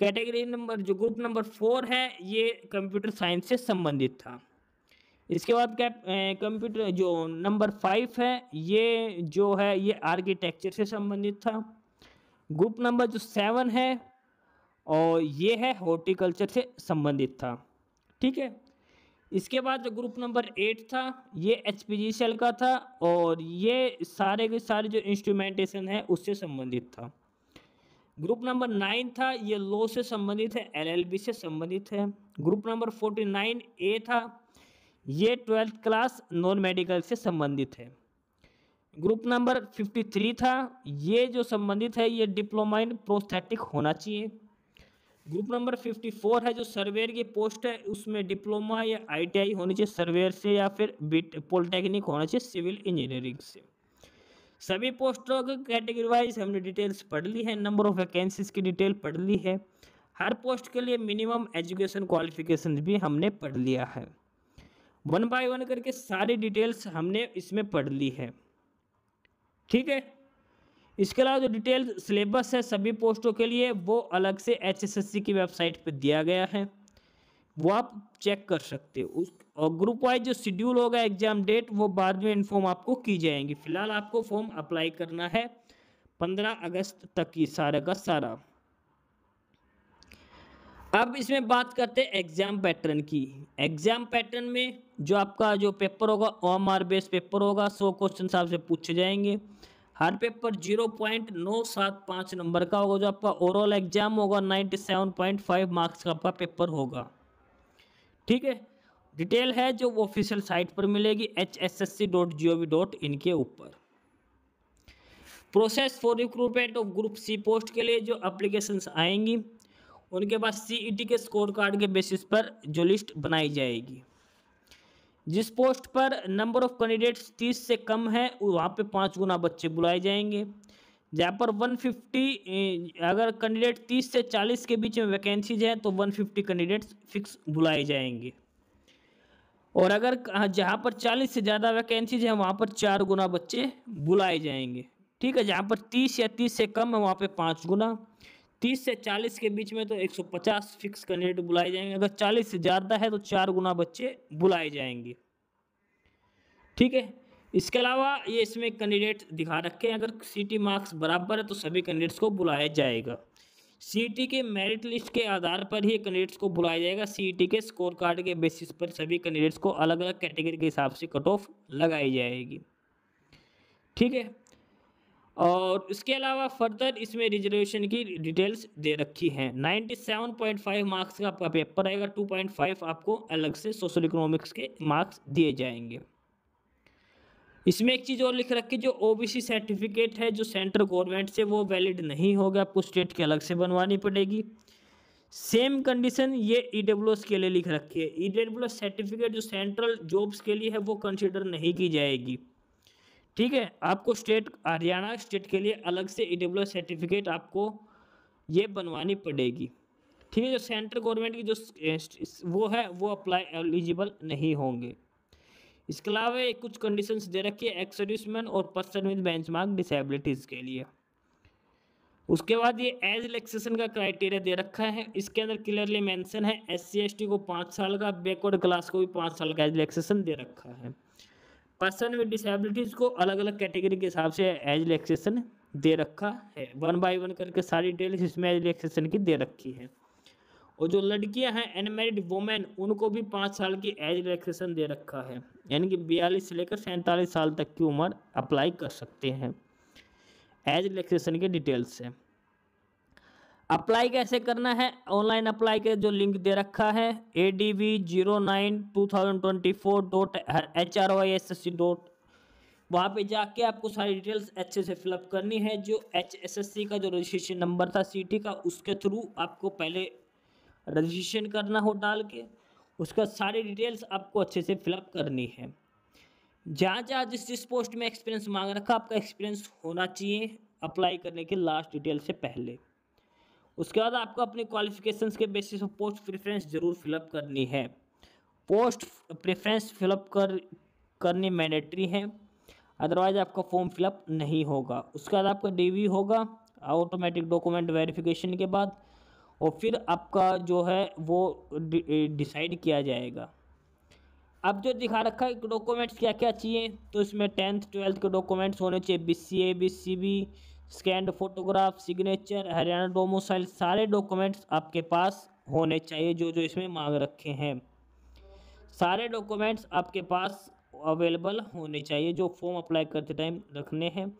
कैटेगरी नंबर जो ग्रुप नंबर 4 है ये कंप्यूटर साइंस से संबंधित था। इसके बाद क्या कंप्यूटर जो नंबर 5 है ये जो है ये आर्किटेक्चर से संबंधित था। ग्रुप नंबर जो 7 है और ये है हॉर्टिकल्चर से संबंधित था। ठीक है, इसके बाद जो ग्रुप नंबर 8 था ये HPGCL का था और ये सारे के सारे जो इंस्ट्रूमेंटेशन है उससे संबंधित था। ग्रुप नंबर 9 था ये लॉ से संबंधित है, LLB से संबंधित है। ग्रुप नंबर 49A था ये 12th क्लास नॉन मेडिकल से संबंधित है। ग्रुप नंबर 53 था ये जो संबंधित है ये डिप्लोमा इन प्रोस्थेटिक होना चाहिए। ग्रुप नंबर 54 है जो सर्वेयर की पोस्ट है उसमें डिप्लोमा या ITI होनी चाहिए सर्वेयर से, या फिर पॉलिटेक्निक होना चाहिए सिविल इंजीनियरिंग से। सभी पोस्टों के कैटेगरी वाइज हमने डिटेल्स पढ़ ली है, नंबर ऑफ वैकेंसीज की डिटेल पढ़ ली है, हर पोस्ट के लिए मिनिमम एजुकेशन क्वालिफिकेशन भी हमने पढ़ लिया है। 1 बाय 1 करके सारी डिटेल्स हमने इसमें पढ़ ली है। ठीक है, इसके अलावा जो डिटेल सिलेबस है सभी पोस्टों के लिए वो अलग से HSSC की वेबसाइट पर दिया गया है, वो आप चेक कर सकते हो। और ग्रुप वाइज जो शेड्यूल होगा एग्जाम डेट वो बाद में इन्फॉर्म आपको की जाएंगी। फिलहाल आपको फॉर्म अप्लाई करना है 15 अगस्त तक की सारा का सारा। अब इसमें बात करते हैं एग्जाम पैटर्न की। एग्जाम पैटर्न में जो आपका जो पेपर होगा OMR बेस्ड पेपर होगा, 100 क्वेश्चन आपसे पूछे जाएंगे। हर पेपर 0.975 नंबर का होगा। जो आपका ओवरऑल एग्जाम होगा 97.5 मार्क्स का आपका पेपर होगा। ठीक है, डिटेल है जो वो ऑफिशियल साइट पर मिलेगी hssc.gov.in के ऊपर। Process for recruitment of group C post के लिए जो एप्लीकेशंस आएंगी उनके बाद CET के स्कोर कार्ड के बेसिस पर जो लिस्ट बनाई जाएगी। जिस पोस्ट पर नंबर ऑफ कैंडिडेट्स 30 से कम है वहाँ पे 5 गुना बच्चे बुलाए जाएंगे। जहाँ पर 150 अगर कैंडिडेट 30 से 40 के बीच में वैकेंसीज है तो 150 कैंडिडेट्स फिक्स बुलाए जाएंगे। और अगर जहाँ पर 40 से ज़्यादा वैकेंसीज है वहाँ पर 4 गुना बच्चे बुलाए जाएंगे। ठीक है, जहाँ पर 30 या 30 से कम है वहाँ पे 5 गुना, 30 से 40 के बीच में तो 150 फिक्स कैंडिडेट बुलाए जाएंगे, अगर 40 से ज़्यादा है तो 4 गुना बच्चे बुलाए जाएंगे। ठीक है, इसके अलावा ये इसमें कैंडिडेट दिखा रखे हैं, अगर CET मार्क्स बराबर है तो सभी कैंडिडेट्स को बुलाया जाएगा। CET के मेरिट लिस्ट के आधार पर ही कैंडिडेट्स को बुलाया जाएगा। CET के स्कोर कार्ड के बेसिस पर सभी कैंडिडेट्स को अलग अलग कैटेगरी के हिसाब से कट ऑफ लगाई जाएगी। ठीक है, और इसके अलावा फर्दर इसमें रिजर्वेशन की डिटेल्स दे रखी हैं। 97.5 मार्क्स का आपका पेपर आएगा, 2.5 आपको अलग से सोशल इकोनॉमिक्स के मार्क्स दिए जाएंगे। इसमें एक चीज़ और लिख रखी, जो OBC सर्टिफिकेट है जो सेंट्रल गवर्नमेंट से वो वैलिड नहीं होगा, आपको स्टेट के अलग से बनवानी पड़ेगी। सेम कंडीशन ये EWS के लिए लिख रखी है। EWS सर्टिफिकेट जो सेंट्रल जॉब्स के लिए है वो कंसिडर नहीं की जाएगी। ठीक है, आपको स्टेट हरियाणा स्टेट के लिए अलग से EWS सर्टिफिकेट आपको ये बनवानी पड़ेगी। ठीक है, जो सेंट्रल गवर्नमेंट की जो वो है वो अप्लाई एलिजिबल नहीं होंगे। इसके अलावा कुछ कंडीशंस दे रखी है एक्स सर्विसमैन और पर्सन विद बेंचमार्क डिसेबिलिटीज़ के लिए। उसके बाद ये एज रिलैक्सेशन का क्राइटेरिया दे रखा है, इसके अंदर क्लियरली मेंशन है SC/ST को 5 साल का, बैकवर्ड क्लास को भी 5 साल का एज रिलैक्सेशन दे रखा है। पर्सन विद डिसेबिलिटीज़ को अलग अलग कैटेगरी के हिसाब से एज रिलैक्सेशन दे रखा है। 1 बाय 1 करके सारी डिटेल्स इसमें एज रिलैक्सेशन की दे रखी है। और जो लड़कियां हैं अनमैरिड वुमेन उनको भी 5 साल की एज रिलैक्सेशन दे रखा है, यानी कि 42 से लेकर 47 साल तक की उम्र अप्लाई कर सकते हैं। एज रिलैक्सेशन के डिटेल्स है। अप्लाई कैसे करना है, ऑनलाइन अप्लाई के जो लिंक दे रखा है adv092024.hryssc. वहाँ पे जाके आपको सारी डिटेल्स अच्छे से फिलअप करनी है। जो HSSC का जो रजिस्ट्रेशन नंबर था CT का, उसके थ्रू आपको पहले रजिस्ट्रेशन करना हो डाल के, उसका सारी डिटेल्स आपको अच्छे से फिलअप करनी है। जहाँ जहाँ जिस पोस्ट में एक्सपीरियंस मांग रखा, आपका एक्सपीरियंस होना चाहिए अप्लाई करने के लास्ट डिटेल से पहले। उसके बाद आपको अपनी क्वालिफिकेशंस के बेसिस पर पोस्ट प्रेफरेंस जरूर फिलअप करनी है। पोस्ट प्रेफरेंस फिलअप करनी मैंडेटरी है, अदरवाइज आपका फॉर्म फिलअप नहीं होगा। उसके बाद आपका DV होगा ऑटोमेटिक डॉक्यूमेंट वेरिफिकेशन के बाद, और फिर आपका जो है वो डिसाइड किया जाएगा। अब जो दिखा रखा है डॉक्यूमेंट्स क्या क्या चाहिए, तो इसमें 10th 12th के डॉक्यूमेंट्स होने चाहिए, BCA BCB, scanned photograph, signature, Haryana domicile, सारे डॉक्यूमेंट्स आपके पास होने चाहिए जो जो इसमें मांग रखे हैं। सारे डॉक्यूमेंट्स आपके पास अवेलेबल होने चाहिए जो फॉर्म अप्लाई करते टाइम रखने हैं।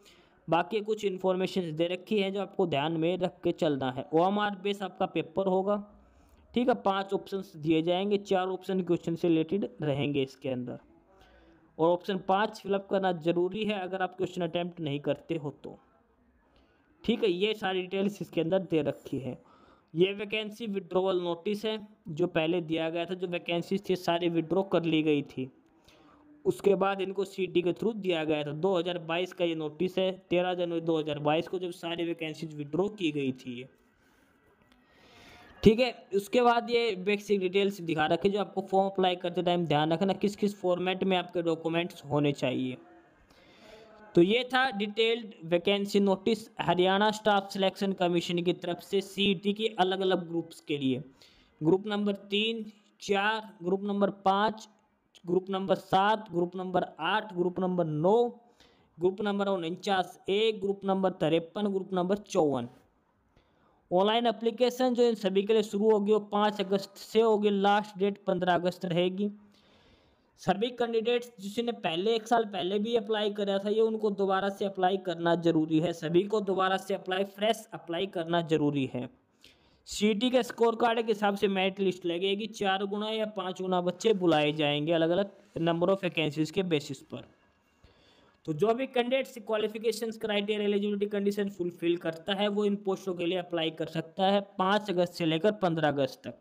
बाकी कुछ इन्फॉर्मेशन दे रखी है जो आपको ध्यान में रख के चलना है। OMR बेस आपका पेपर होगा, ठीक है। 5 ऑप्शंस दिए जाएंगे, 4 ऑप्शन क्वेश्चन से रिलेटेड रहेंगे इसके अंदर, और ऑप्शन 5 फिलअप करना जरूरी है अगर आप क्वेश्चन अटैम्प्ट नहीं करते हो तो, ठीक है। ये सारी डिटेल्स इसके अंदर दे रखी है। ये वैकेंसी विड्रॉवल नोटिस है जो पहले दिया गया था, जो वैकेंसीज थी सारी विड्रॉ कर ली गई थी, उसके बाद इनको CT के थ्रू दिया गया था। 2022 का ये नोटिस है, 13 जनवरी 2022 को जब सारी वैकेंसीज विड्रॉ की गई थी ये, ठीक है। उसके बाद ये बेसिक डिटेल्स दिखा रखे जो आपको फॉर्म अप्लाई करते टाइम ध्यान रखना किस किस फॉर्मेट में आपके डॉक्यूमेंट्स होने चाहिए। तो ये था detailed vacancy notice Haryana staff selection commission की तरफ से CET के अलग अलग ग्रुप्स के लिए। Group number 3, 4, group number 5, group number 7, group number 8, group number 9, group number 49A, group number 53, group number 54। Online application जो इन सभी के लिए शुरू होगी वो 5 अगस्त से होगी, लास्ट डेट 15 अगस्त रहेगी। सभी कैंडिडेट्स जिसने पहले 1 साल पहले भी अप्लाई करा था, ये उनको दोबारा से अप्लाई करना जरूरी है। सभी को दोबारा से फ्रेश अप्लाई करना जरूरी है। CT के स्कोर कार्ड के हिसाब से मेरिट लिस्ट लगेगी, 4 गुना या 5 गुना बच्चे बुलाए जाएंगे अलग अलग नंबर ऑफ वैकेंसीज के बेसिस पर। तो जो भी candidates qualifications criteria eligibility condition fulfil करता है वो इन पोस्टों के लिए अप्लाई कर सकता है 5 अगस्त से लेकर 15 अगस्त तक।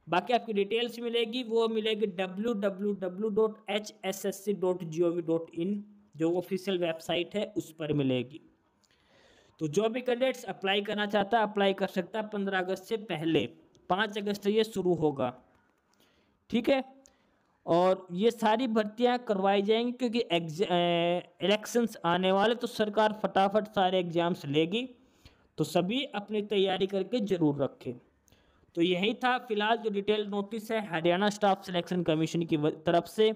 बाकी आपकी डिटेल्स मिलेगी, वो मिलेगी www.hssc.gov.in जो ऑफिशियल वेबसाइट है उस पर मिलेगी। तो जो भी कैंडिडेट्स अप्लाई करना चाहता है अप्लाई कर सकता है 15 अगस्त से पहले, 5 अगस्त से ये शुरू होगा, ठीक है। और ये सारी भर्तियां करवाई जाएंगी क्योंकि इलेक्शंस आने वाले, तो सरकार फटाफट सारे एग्जाम्स लेगी, तो सभी अपनी तैयारी करके जरूर रखें। तो यही था फिलहाल जो डिटेल नोटिस है हरियाणा स्टाफ सिलेक्शन कमीशन की तरफ से,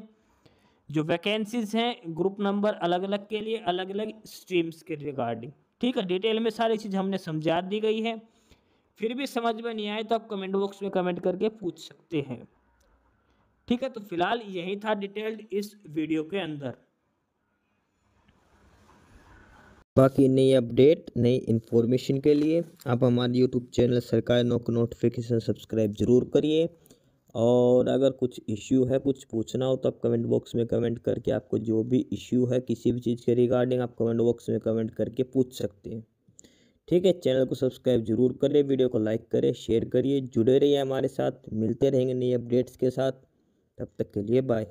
जो वैकेंसीज हैं ग्रुप नंबर अलग अलग के लिए अलग अलग स्ट्रीम्स के रिगार्डिंग, ठीक है। डिटेल में सारी चीज़ हमने समझा दी गई है। फिर भी समझ में नहीं आए तो आप कमेंट बॉक्स में कमेंट करके पूछ सकते हैं, ठीक है। तो फिलहाल यही था डिटेल्ड इस वीडियो के अंदर। बाकी नई अपडेट नई इन्फॉर्मेशन के लिए आप हमारे YouTube चैनल सरकारी नौकरी नोटिफिकेशन सब्सक्राइब जरूर करिए, और अगर कुछ इश्यू है कुछ पूछना हो तो आप कमेंट बॉक्स में कमेंट करके आपको जो भी इश्यू है किसी भी चीज़ के रिगार्डिंग आप कमेंट बॉक्स में कमेंट करके पूछ सकते हैं, ठीक है। चैनल को सब्सक्राइब जरूर करें, वीडियो को लाइक करें, शेयर करिए, जुड़े रहिए हमारे साथ, मिलते रहेंगे नई अपडेट्स के साथ। तब तक के लिए बाय।